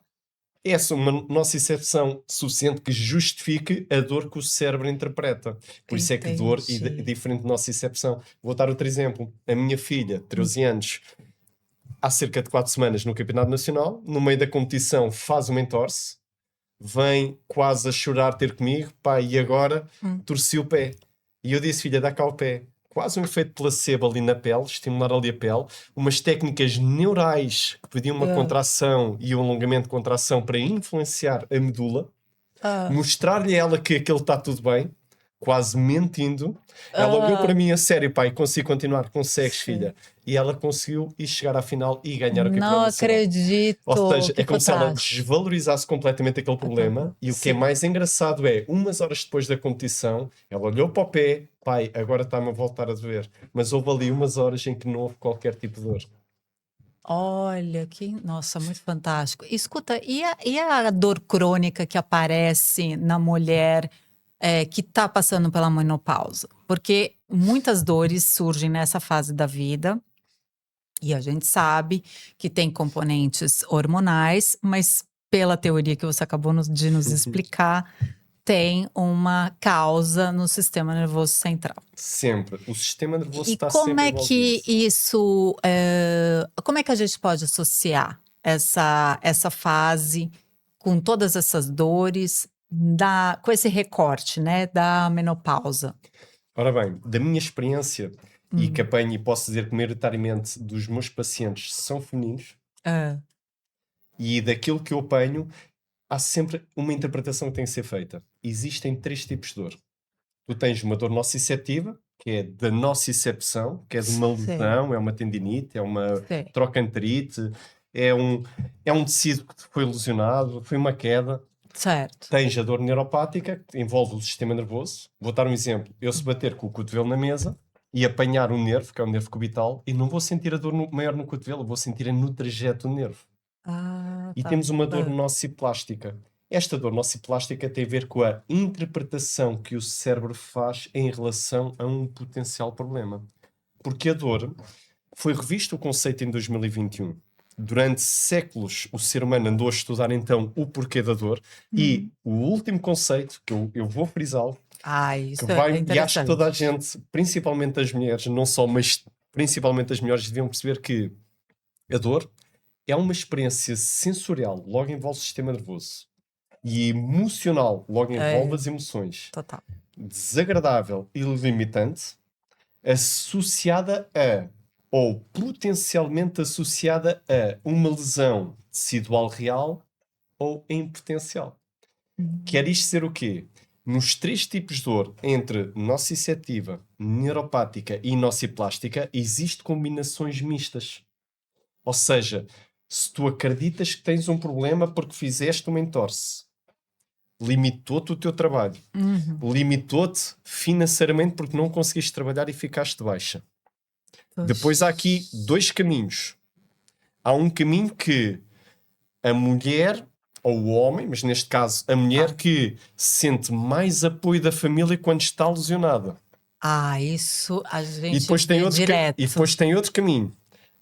essa uma nocicepção suficiente que justifique a dor que o cérebro interpreta. Por isso é que dor é entendi. diferente de nocicepção. Vou dar outro exemplo. A minha filha, Hum, 13 anos, há cerca de 4 semanas no Campeonato Nacional, no meio da competição faz uma entorse, vem quase a chorar ter comigo, pá, e agora hum. torci o pé. E eu disse, filha, dá cá o pé. Quase um efeito placebo ali na pele, estimular ali a pele, umas técnicas neurais que pediam uma Hã, contração e um alongamento de contração para influenciar a medula, hã, mostrar-lhe a ela que aquilo está tudo bem, quase mentindo. Ela olhou para hã, mim a sério, pai, consigo continuar, consegues, sim. filha. E ela conseguiu ir chegar à final e ganhar o Não campeonato nacional. Ou acredito, seja, que é como se ela fantástico. desvalorizasse completamente aquele problema. E o que é Sim. mais engraçado é, umas horas depois da competição, ela olhou para o pé, pai, agora está-me a voltar a doer. Mas houve ali umas horas em que não houve qualquer tipo de dor. Olha, que nossa, muito fantástico. Escuta, e a dor crônica que aparece na mulher? que está passando pela menopausa? Porque muitas dores surgem nessa fase da vida e a gente sabe que tem componentes hormonais, mas pela teoria que você acabou de nos explicar, tem uma causa no sistema nervoso central. Sempre. O sistema nervoso E está como sempre é envolvido. que isso, como é que a gente pode associar essa fase com todas essas dores com esse recorte, né, da menopausa? Ora bem, da minha experiência, e que Hum. apanho e posso dizer que maioritariamente dos meus pacientes são femininos, Hã. e daquilo que eu apanho, há sempre uma interpretação que tem que ser feita. Existem três tipos de dor. Tu tens uma dor nociceptiva, que é da nocicepção, que é de uma Sei, lesão, é uma tendinite, é uma sei. trocanterite, é um, é um tecido que foi lesionado, foi uma queda. Certo. Tens a dor neuropática, que envolve o sistema nervoso. Vou dar um exemplo. Eu se bater com o cotovelo na mesa e apanhar um nervo, que é o nervo cubital, e não vou sentir a dor maior no cotovelo, vou sentir no trajeto do nervo. Ah, E tá. temos uma dor Hã. nociplástica. Esta dor nociplástica tem a ver com a interpretação que o cérebro faz em relação a um potencial problema. Porque a dor foi revisto o conceito em 2021. Durante séculos, o ser humano andou a estudar então o porquê da dor, e Uhum. o último conceito, que eu vou frisá-lo, Ah, que isso é vai, e acho que toda a interessante. gente, principalmente as mulheres, não só, mas principalmente as mulheres, deviam perceber que a dor é uma experiência sensorial, logo envolve o sistema nervoso, e emocional, logo envolve É, as emoções, total. desagradável e limitante, associada a, ou potencialmente associada a, uma lesão tecidual real ou em potencial. Quer Uhum. isto ser o quê? Nos três tipos de dor, entre nociceptiva, neuropática e nociplástica, existem combinações mistas. Ou seja, se tu acreditas que tens um problema porque fizeste uma entorse, limitou-te o teu trabalho, Uhum. limitou-te financeiramente porque não conseguiste trabalhar e ficaste de baixa. Depois há aqui dois caminhos. Há um caminho que a mulher, ou o homem, mas neste caso a mulher, Tá. que sente mais apoio da família quando está lesionada. Ah, isso a E gente depois tem vê outro, e direto. depois tem outro caminho,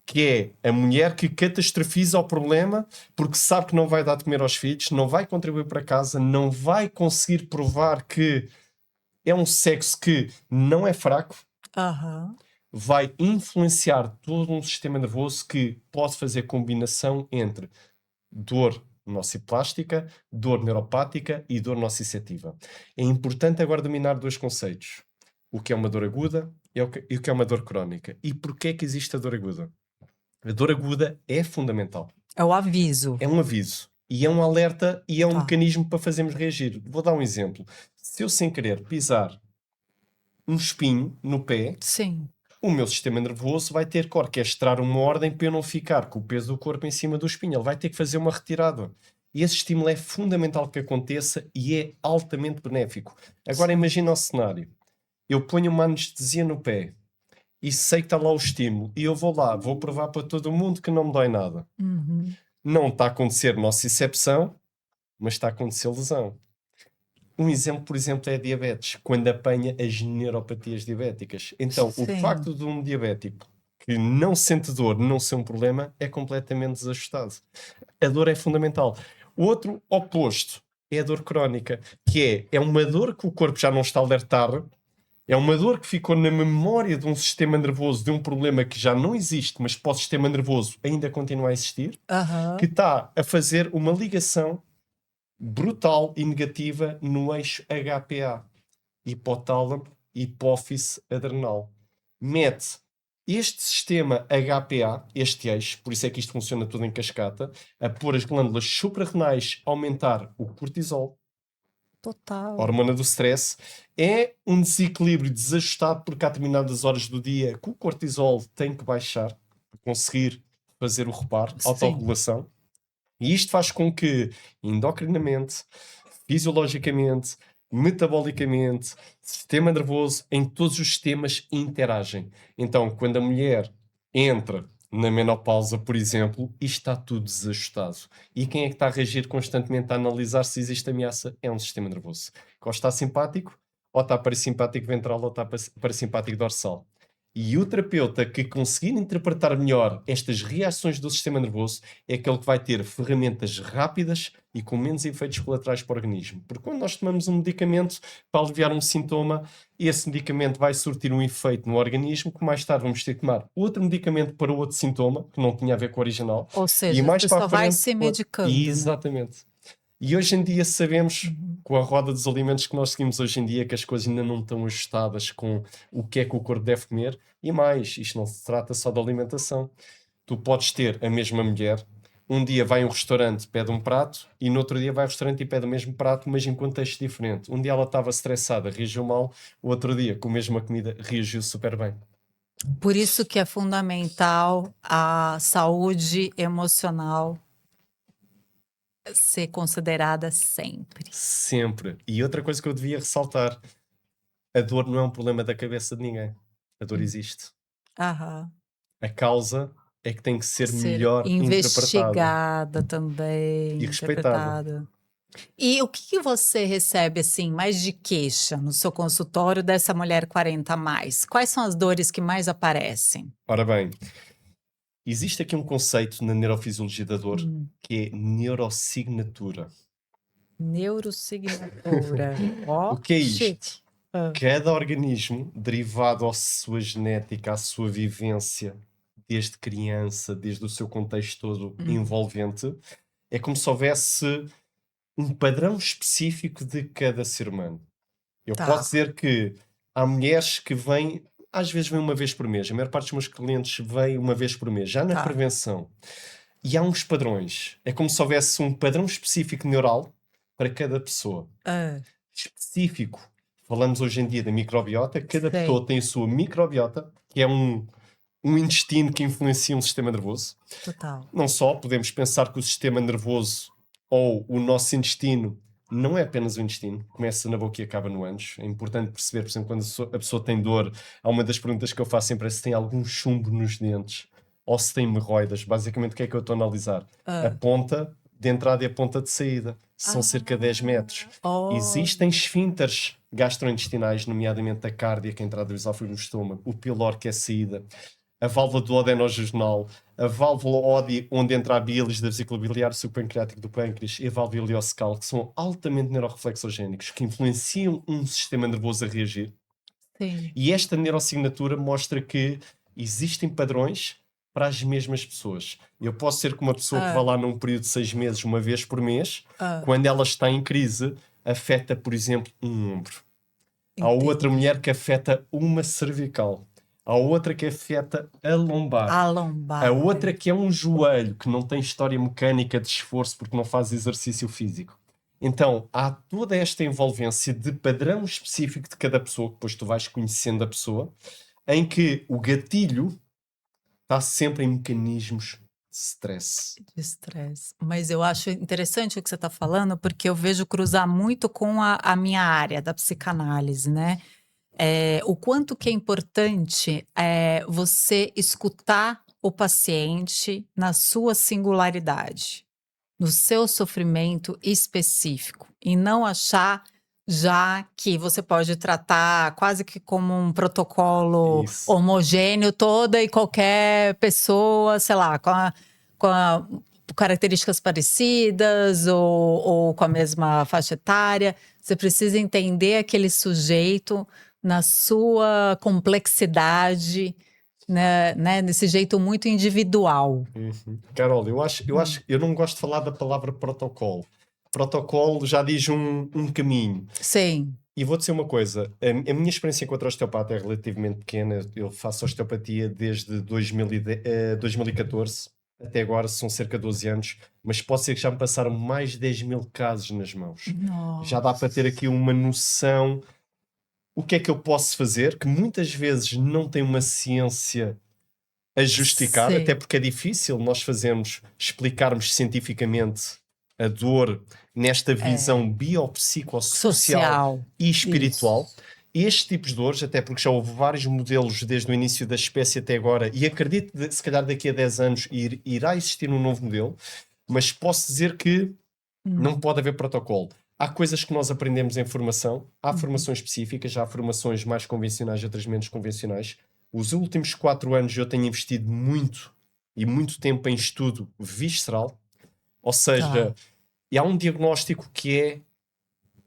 que é a mulher que catastrofiza o problema porque sabe que não vai dar de comer aos filhos, não vai contribuir para casa, não vai conseguir provar que é um sexo que não é fraco, Aham. vai influenciar todo um sistema nervoso que pode fazer combinação entre dor nociplástica, dor neuropática e dor nociceptiva. É importante agora dominar dois conceitos. O que é uma dor aguda e o que é uma dor crónica. E porquê é que existe a dor aguda? A dor aguda é fundamental. É o aviso. É um aviso. E é um alerta e é um Tá. mecanismo para fazermos reagir. Vou dar um exemplo. Se eu sem querer pisar um espinho no pé, Sim. o meu sistema nervoso vai ter que orquestrar uma ordem para eu não ficar com o peso do corpo em cima do espinho. Ele vai ter que fazer uma retirada. E esse estímulo é fundamental que aconteça e é altamente benéfico. Agora Sim. imagina o cenário. Eu ponho uma anestesia no pé e sei que está lá o estímulo e eu vou lá, vou provar para todo mundo que não me dói nada. Uhum. Não está a acontecer nocicepção, mas está a acontecer lesão. Um exemplo, por exemplo, é a diabetes, quando apanha as neuropatias diabéticas. Então, o Sim. facto de um diabético que não sente dor não ser um problema é completamente desajustado. A dor é fundamental. O outro oposto é a dor crónica, que é uma dor que o corpo já não está a alertar, é uma dor que ficou na memória de um sistema nervoso, de um problema que já não existe, mas para o sistema nervoso ainda continua a existir, que Aham. está a fazer uma ligação brutal e negativa no eixo HPA, hipotálamo, hipófise adrenal. Mete este sistema HPA, este eixo, por isso é que isto funciona tudo em cascata, a pôr as glândulas suprarrenais a aumentar o cortisol, a Total. hormona do stress. É um desequilíbrio desajustado porque há determinadas horas do dia que o cortisol tem que baixar para conseguir fazer o reparo, Sim. autorregulação. E isto faz com que, endocrinamente, fisiologicamente, metabolicamente, sistema nervoso, em todos os sistemas interagem. Então, quando a mulher entra na menopausa, por exemplo, e está tudo desajustado. E quem é que está a reagir constantemente a analisar se existe ameaça? É um sistema nervoso. Que ou está simpático, ou está parasimpático ventral, ou está parasimpático dorsal. E o terapeuta que conseguir interpretar melhor estas reações do sistema nervoso é aquele que vai ter ferramentas rápidas e com menos efeitos colaterais para o organismo. Porque quando nós tomamos um medicamento para aliviar um sintoma, esse medicamento vai surtir um efeito no organismo, que mais tarde vamos ter que tomar outro medicamento para outro sintoma, que não tinha a ver com o original, Ou e seja, mais você para só a vai frente... se medicando, né? Exatamente. E hoje em dia sabemos, Uhum. com a roda dos alimentos que nós seguimos hoje em dia, que as coisas ainda não estão ajustadas com o que é que o corpo deve comer. E mais, isto não se trata só de alimentação. Tu podes ter a mesma mulher, um dia vai a um restaurante, pede um prato, e no outro dia vai ao restaurante e pede o mesmo prato, mas em contexto diferente. Um dia ela estava estressada, reagiu mal, o outro dia, com a mesma comida, reagiu super bem. Por isso que é fundamental a saúde emocional ser considerada sempre. Sempre. E outra coisa que eu devia ressaltar: a dor não é um problema da cabeça de ninguém. A dor Hum. existe. Aham. A causa é que tem que ser Ser melhor interpretada investigada também, e respeitada. interpretada. E o que você recebe, assim, mais de queixa no seu consultório dessa mulher 40 a mais? Quais são as dores que mais aparecem? Ora bem, existe aqui um conceito na neurofisiologia da dor Hum. que é neurossignatura. Neurossignatura. Ó, O que é chique. isto? Hã. Cada organismo, derivado à sua genética, à sua vivência, desde criança, desde o seu contexto todo Hum. envolvente, é como se houvesse um padrão específico de cada ser humano. Eu posso Tá, dizer que há mulheres que vêm, às vezes vêm uma vez por mês, a maior parte dos meus clientes vêm uma vez por mês, já na tá. prevenção. E há uns padrões. É como se houvesse um padrão específico neural para cada pessoa. Hã, Específico. Falamos hoje em dia da microbiota. Cada sei, pessoa tem a sua microbiota, que é um intestino que influencia um sistema nervoso. total. Não só, podemos pensar que o sistema nervoso ou o nosso intestino não é apenas o intestino, começa na boca e acaba no ânus. É importante perceber, por exemplo, quando a pessoa tem dor, há uma das perguntas que eu faço sempre é se tem algum chumbo nos dentes ou se tem hemorroidas. Basicamente, o que é que eu estou a analisar? A Hã. ponta de entrada e a ponta de saída. São cerca de 10 metros. Ah, Existem olha. esfínteres gastrointestinais, nomeadamente a cárdiaca, a entrada do esófago no estômago, o pylori, que é a saída, a válvula do odenojognal, a válvula ODI, onde entra a bilis da vesícula biliar, o suco pancreático do pâncreas e a válvula ileocecal, que são altamente neuroreflexogénicos, que influenciam um sistema nervoso a reagir. Sim. E esta neuroassinatura mostra que existem padrões para as mesmas pessoas. Eu posso ser como uma pessoa que vai Hã, lá num período de 6 meses, uma vez por mês, hã, quando ela está em crise, afeta, por exemplo, um ombro. Há outra entendi. mulher que afeta uma cervical. Há outra que afeta a lombar. A A lombar, outra que é um joelho, que não tem história mecânica de esforço porque não faz exercício físico. Então, há toda esta envolvência de padrão específico de cada pessoa, que depois tu vais conhecendo a pessoa, em que o gatilho está sempre em mecanismos de stress. de estresse. Mas eu acho interessante o que você está falando, porque eu vejo cruzar muito com a minha área da psicanálise, né. O quanto que é importante, você escutar o paciente na sua singularidade, no seu sofrimento específico, e não achar já que você pode tratar quase que como um protocolo Isso. homogêneo toda e qualquer pessoa, sei lá, com características parecidas ou com a mesma faixa etária. Você precisa entender aquele sujeito na sua complexidade, né, desse jeito muito individual. Uhum. Carol, Hum. eu não gosto de falar da palavra protocolo. Protocolo já diz um caminho. Sim. E vou dizer uma coisa, a minha experiência enquanto osteopata é relativamente pequena. Eu faço osteopatia desde 2014 até agora, são cerca de 12 anos, mas posso dizer que já me passaram mais de 10.000 casos nas mãos. Já dá para ter Nossa. aqui uma noção o que é que eu posso fazer, que muitas vezes não tem uma ciência a justificar, até Sei. porque é difícil nós explicarmos cientificamente a dor nesta É. visão biopsicossocial Social. e Isso. espiritual. Estes tipos de dores, até porque já houve vários modelos desde o início da espécie até agora, e acredito que se calhar daqui a 10 anos irá existir um novo modelo, mas posso dizer que não pode haver protocolo. Há coisas que nós aprendemos em formação, há formações específicas, há formações mais convencionais, outras menos convencionais. Os últimos 4 anos eu tenho investido muito e muito tempo em estudo visceral, ou seja, e há um diagnóstico que é,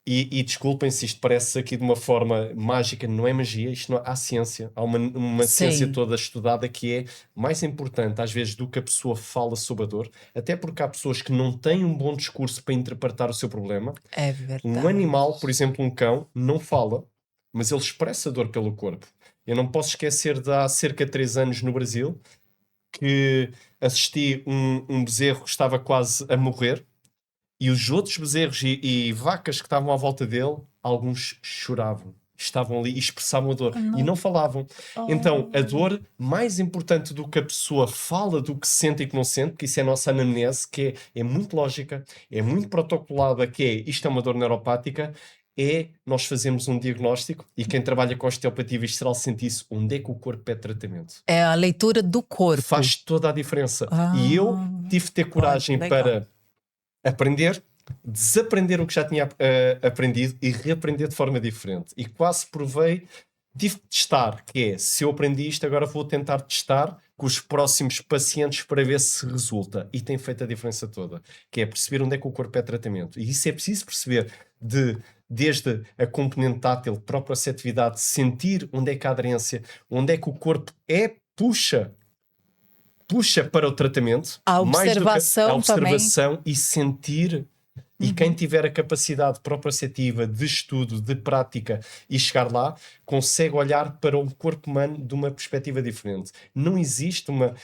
e desculpem se isto parece aqui de uma forma mágica, não é magia, isto não, há ciência, há uma ciência Sim, toda estudada que é mais importante às vezes do que a pessoa fala sobre a dor, até porque há pessoas que não têm um bom discurso para interpretar o seu problema. é Um verdade. animal, por exemplo um cão, não fala, mas ele expressa dor pelo corpo. Eu não posso esquecer de há cerca de 3 anos no Brasil, que assisti um bezerro que estava quase a morrer, e os outros bezerros e vacas que estavam à volta dele, alguns choravam. Estavam ali e expressavam a dor. E Não. não falavam. Então, a Oh, dor, mais importante do que a pessoa fala do que sente e que não sente, porque isso é a nossa anamnese, que é muito lógica, é muito protocolada, que é isto é uma dor neuropática, é nós fazemos um diagnóstico e quem trabalha com osteopatia visceral sente isso. Onde é que o corpo pede tratamento? é a leitura do corpo. Faz toda a diferença. E eu Ah, tive de ter olha, que coragem legal. para aprender, desaprender o que já tinha aprendido e reaprender de forma diferente. E quase provei, tive de testar, que é, se eu aprendi isto, agora vou tentar testar com os próximos pacientes para ver se resulta. E tem feito a diferença toda, que é perceber onde é que o corpo é tratamento. E isso é preciso perceber desde a componente tátil, proprioceptividade, sentir onde é que há aderência, onde é que o corpo puxa para o tratamento, A mais do que a observação também. observação e sentir. E quem tiver a capacidade proprioceptiva de estudo, de prática e chegar lá, consegue olhar para o corpo humano de uma perspectiva diferente. Não existe uma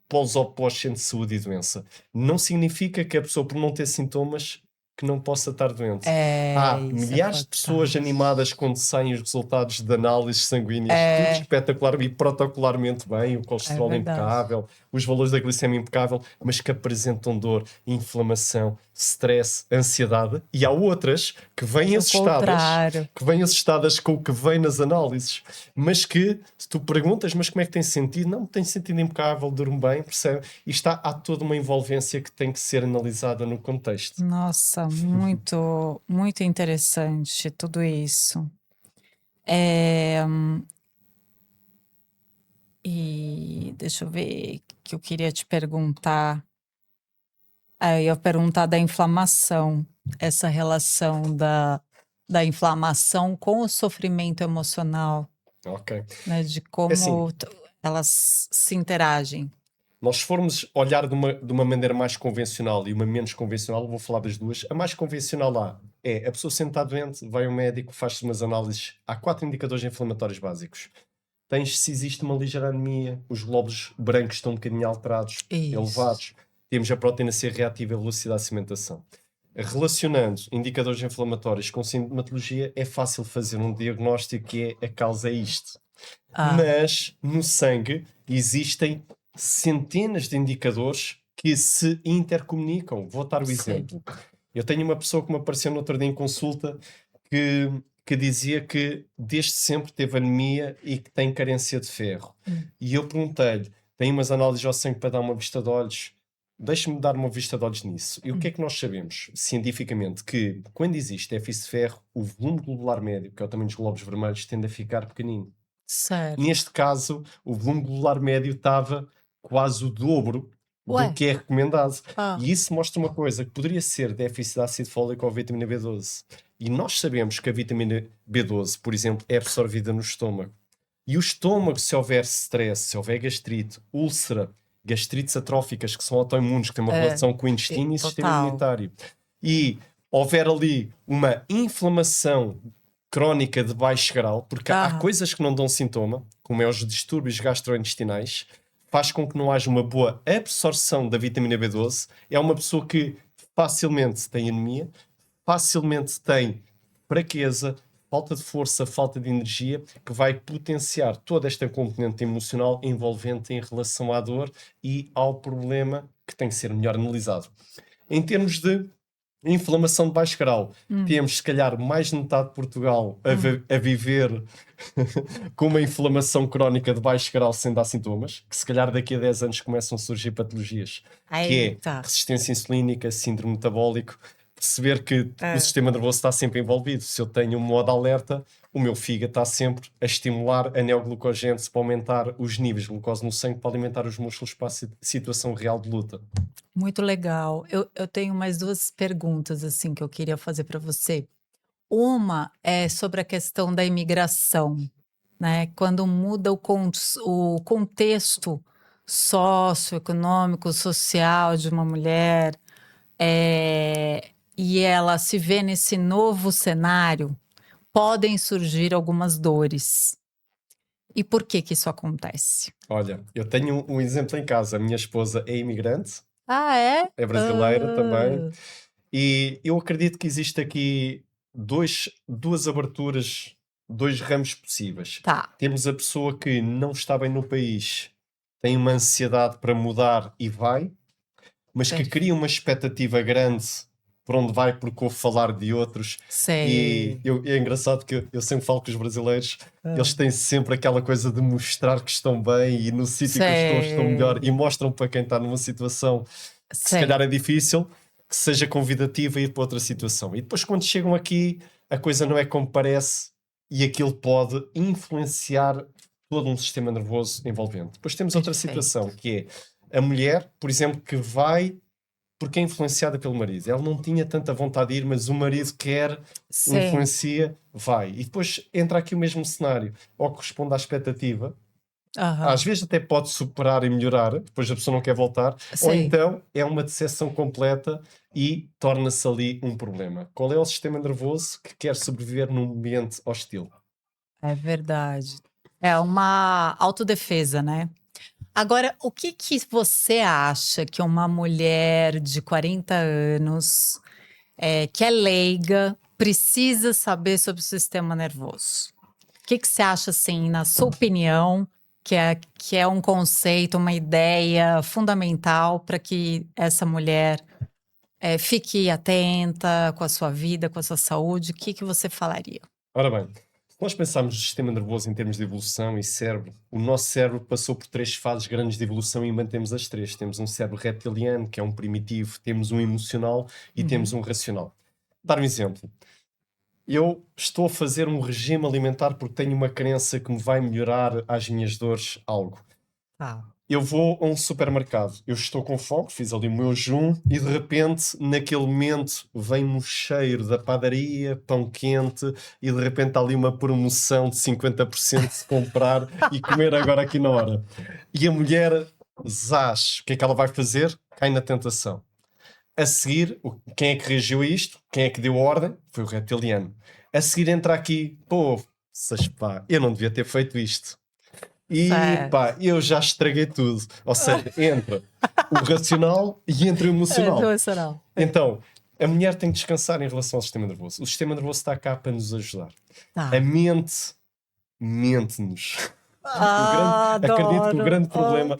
polos opostos entre saúde e doença. Não significa que a pessoa, por não ter sintomas, que não possa estar doente. É, Há isso é milhares de pessoas fantástico. animadas quando saem os resultados de análises sanguíneas, tudo É, espetacular e protocolarmente bem, o é colesterol verdade. impecável, os valores da glicemia impecável, mas que apresentam dor, inflamação, stress, ansiedade. E há outras Que é o contrário. que vêm assustadas com o que vem nas análises, mas que, se tu perguntas, mas como é que tem sentido? Não, tem sentido impecável, durmo bem, percebe? E há toda uma envolvência que tem que ser analisada no contexto. Nossa, muito, muito interessante tudo isso. É, e deixa eu ver o que eu queria te perguntar. Eu ia perguntar da inflamação, essa relação da inflamação com o sofrimento emocional, Ok. né? De É assim, como elas se interagem. nós formos olhar de uma maneira mais convencional e uma menos convencional, vou falar das duas. A mais convencional lá é a pessoa senta doente, vai ao médico, faz-se umas análises. Há 4 indicadores inflamatórios básicos. Tens se existe uma ligeira anemia, os glóbulos brancos estão um bocadinho alterados, Isso. elevados. Temos a proteína C reativa e a velocidade de cimentação. Relacionando indicadores inflamatórios com sintomatologia, é fácil fazer um diagnóstico que é a causa é isto. Ah, Mas no sangue existem centenas de indicadores que se intercomunicam. Vou dar o sei. exemplo. Eu tenho uma pessoa que me apareceu no outro dia em consulta que dizia que desde sempre teve anemia e que tem carência de ferro. Hum. E eu perguntei-lhe: tem umas análises ao sangue para dar uma vista de olhos? Deixe-me dar uma vista de olhos nisso. E o que é Hum. que nós sabemos cientificamente? Que quando existe déficit de ferro, o volume globular médio, que é o tamanho dos glóbulos vermelhos, tende a ficar pequenino. Certo. Neste caso, o volume globular médio estava quase o dobro do Ué, que é recomendado. ah, E isso mostra uma coisa, que poderia ser déficit de ácido fólico ou vitamina B12. E nós sabemos que a vitamina B12, por exemplo, é absorvida no estômago. E o estômago, se houver stress, se houver gastrite, úlcera, gastrites atróficas, que são autoimunes, que têm uma é, relação com o intestino e o sistema total. imunitário, e houver ali uma inflamação crónica de baixo grau, porque há Ah, coisas que não dão sintoma, como é os distúrbios gastrointestinais, faz com que não haja uma boa absorção da vitamina B12. É uma pessoa que facilmente tem anemia, facilmente tem fraqueza, falta de força, falta de energia, que vai potenciar toda esta componente emocional envolvente em relação à dor e ao problema que tem que ser melhor analisado. Em termos de Inflamação de baixo grau. Hum, Temos, se calhar, mais de metade de Portugal a viver com uma inflamação crónica de baixo grau sem dar sintomas, que se calhar daqui a 10 anos começam a surgir patologias, que é Eita. resistência insulínica, síndrome metabólico, perceber que o É. sistema nervoso está sempre envolvido. Se eu tenho um modo alerta, o meu fígado está sempre a estimular a neoglucogênese para aumentar os níveis de glucose no sangue, para alimentar os músculos para a situação real de luta. Muito legal. Eu tenho mais 2 perguntas, assim, que eu queria fazer para você. Uma é sobre a questão da imigração, né, quando muda o contexto socioeconômico, social de uma mulher, e ela se vê nesse novo cenário, podem surgir algumas dores. E por que que isso acontece? Olha, eu tenho um exemplo em casa. A minha esposa é imigrante, Ah, é? é brasileira também, Hã. e eu acredito que existe aqui duas aberturas, dois ramos possíveis. Tá, Temos a pessoa que não está bem no país, tem uma ansiedade para mudar e vai, mas que cria perfeito. uma expectativa grande por onde vai porque ouve falar de outros. E Sei. é engraçado que eu sempre falo que os brasileiros, Hã. eles têm sempre aquela coisa de mostrar que estão bem e no sítio que estão melhor, e Sei, mostram para quem está numa situação que se sei. calhar é difícil, que seja convidativa a ir para outra situação. E depois quando chegam aqui, a coisa não é como parece e aquilo pode influenciar todo um sistema nervoso envolvente. Depois temos outra situação, Perfeito. que é a mulher, por exemplo, que vai porque é influenciada pelo marido. Ela não tinha tanta vontade de ir, mas o marido quer, Sim. influencia, vai. E depois entra aqui o mesmo cenário. Ou corresponde à expectativa, às Aham. vezes até pode superar e melhorar, depois a pessoa não quer voltar, ou Sei. então é uma decepção completa e torna-se ali um problema. Qual é o sistema nervoso que quer sobreviver num ambiente hostil? É verdade. É uma autodefesa, né. Agora, o que que você acha que uma mulher de 40 anos, que é leiga, precisa saber sobre o sistema nervoso? O que que você acha, assim, na sua opinião, que é um conceito, uma ideia fundamental para que essa mulher, fique atenta com a sua vida, com a sua saúde? O que que você falaria? Ora bem, se nós pensarmos no sistema nervoso em termos de evolução e cérebro, o nosso cérebro passou por três fases grandes de evolução e mantemos as três. Temos um cérebro reptiliano, que é um primitivo, temos um emocional e temos Uhum. um racional. Dar um exemplo. Eu estou a fazer um regime alimentar porque tenho uma crença que me vai melhorar às minhas dores algo. Tá. Eu vou a um supermercado, eu estou com fome, fiz ali o meu jejum e de repente, naquele momento, vem-me o cheiro da padaria, pão quente e de repente está ali uma promoção de 50% se comprar e comer agora aqui na hora. E a mulher, zás, o que é que ela vai fazer? Cai na tentação. A seguir, quem é que reagiu a isto? Quem é que deu a ordem? Foi o reptiliano. A seguir entra aqui, pô, pá, eu não devia ter feito isto. E Certo. pá, eu já estraguei tudo. Ou seja, entra o racional e entra o É, emocional. emocional. É. Então, a mulher tem que descansar em relação ao sistema nervoso. O sistema nervoso está cá para nos ajudar. A Tá. mente mente-nos. Ah, Acredito que adoro.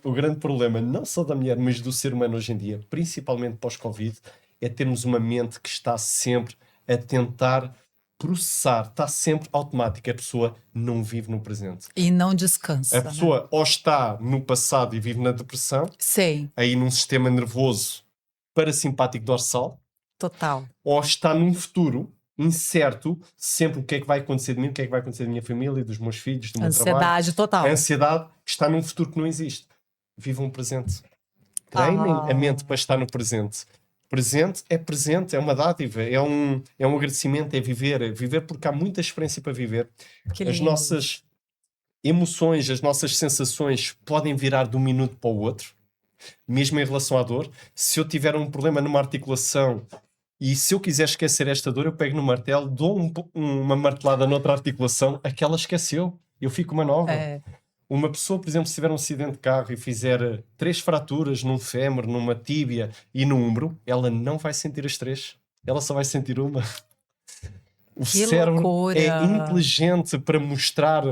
o grande problema, não só da mulher, mas do ser humano hoje em dia, principalmente pós-Covid, é termos uma mente que está sempre a tentar processar, está sempre automática. A pessoa não vive no presente. E não A descansa, né. pessoa ou está no passado e vive na depressão, Sei, aí num sistema nervoso parasimpático dorsal, total. ou está num futuro incerto, sempre o que é que vai acontecer de mim, o que é que vai acontecer da minha família, dos meus filhos, do meu trabalho. Ansiedade A total. ansiedade que está num futuro que não existe. Vivam o presente. Treinem a mente para Ah, estar no presente. Presente, é uma dádiva, é um agradecimento, é viver porque há muita experiência para viver. que As lindo. nossas emoções, as nossas sensações podem virar de um minuto para o outro, mesmo em relação à dor. Se eu tiver um problema numa articulação e se eu quiser esquecer esta dor, eu pego no martelo, dou uma martelada noutra articulação, aquela esqueceu, eu fico uma nova. É, Uma pessoa, por exemplo, se tiver um acidente de carro e fizer 3 fraturas num fémur, numa tíbia e no ombro, ela não vai sentir as três, ela só vai sentir uma. O que cérebro é loucura. inteligente para mostrar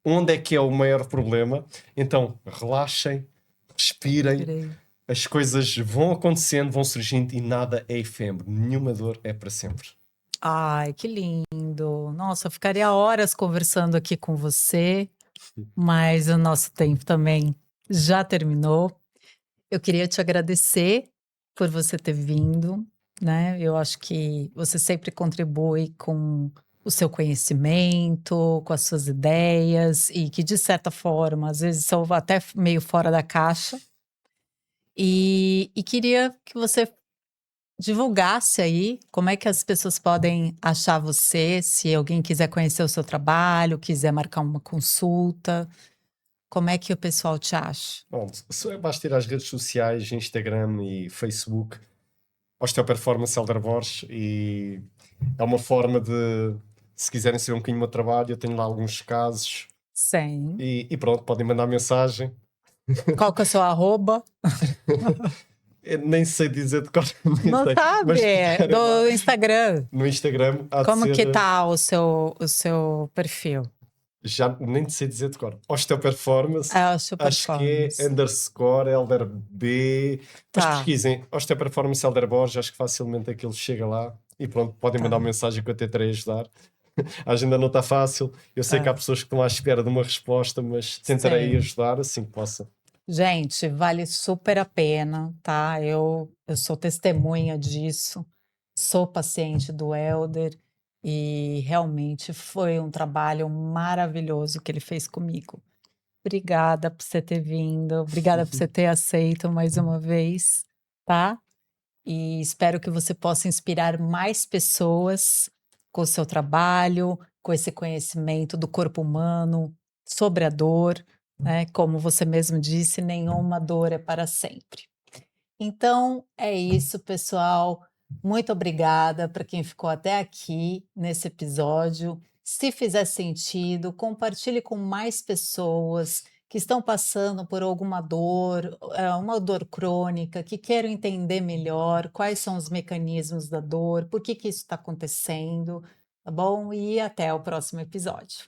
onde é que é o maior problema. Então, relaxem, respirem, Respirei. as coisas vão acontecendo, vão surgindo e nada é efêmero. Nenhuma dor é para sempre. Ai, que lindo. Nossa, eu ficaria horas conversando aqui com você, mas o nosso tempo também já terminou. Eu queria te agradecer por você ter vindo, né? Eu acho que você sempre contribui com o seu conhecimento, com as suas ideias e que, de certa forma, às vezes são até meio fora da caixa. E queria que você divulgasse aí como é que as pessoas podem achar você, se alguém quiser conhecer o seu trabalho, quiser marcar uma consulta, como é que o pessoal te acha? Bom, só basta ir às redes sociais, Instagram e Facebook, Osteoperformance Helder Borges, e é uma forma de, se quiserem saber um bocadinho do meu trabalho, eu tenho lá alguns casos Sim. e pronto, podem mandar mensagem. Qual que é o seu arroba? Eu nem sei dizer de cor, nem Não sei, mas sabe? se quiserem lá Do Instagram. no Instagram, há de Como que ser, tá o seu perfil? já nem sei dizer de cor, Osteoperformance, É o seu acho que é performance. underscore Helder B, mas Tá, pesquisem Osteoperformance Helder Borges, acho que facilmente aquilo chega lá e pronto, podem mandar uma tá. mensagem que eu tentarei ajudar. A agenda não está fácil, eu sei que há É, pessoas que estão à espera de uma resposta, mas tentarei sim. ajudar assim que possa. Gente, vale super a pena, tá? Eu sou testemunha disso, sou paciente do Elder e realmente foi um trabalho maravilhoso que ele fez comigo. Obrigada por você ter vindo, obrigada por você ter aceito mais uma vez, tá? E espero que você possa inspirar mais pessoas com o seu trabalho, com esse conhecimento do corpo humano, sobre a dor, né? Como você mesmo disse, nenhuma dor é para sempre. Então é isso, pessoal. Muito obrigada para quem ficou até aqui nesse episódio. Se fizer sentido, compartilhe com mais pessoas que estão passando por alguma dor, uma dor crônica, que queiram entender melhor quais são os mecanismos da dor, por que que isso está acontecendo, tá bom? E até o próximo episódio.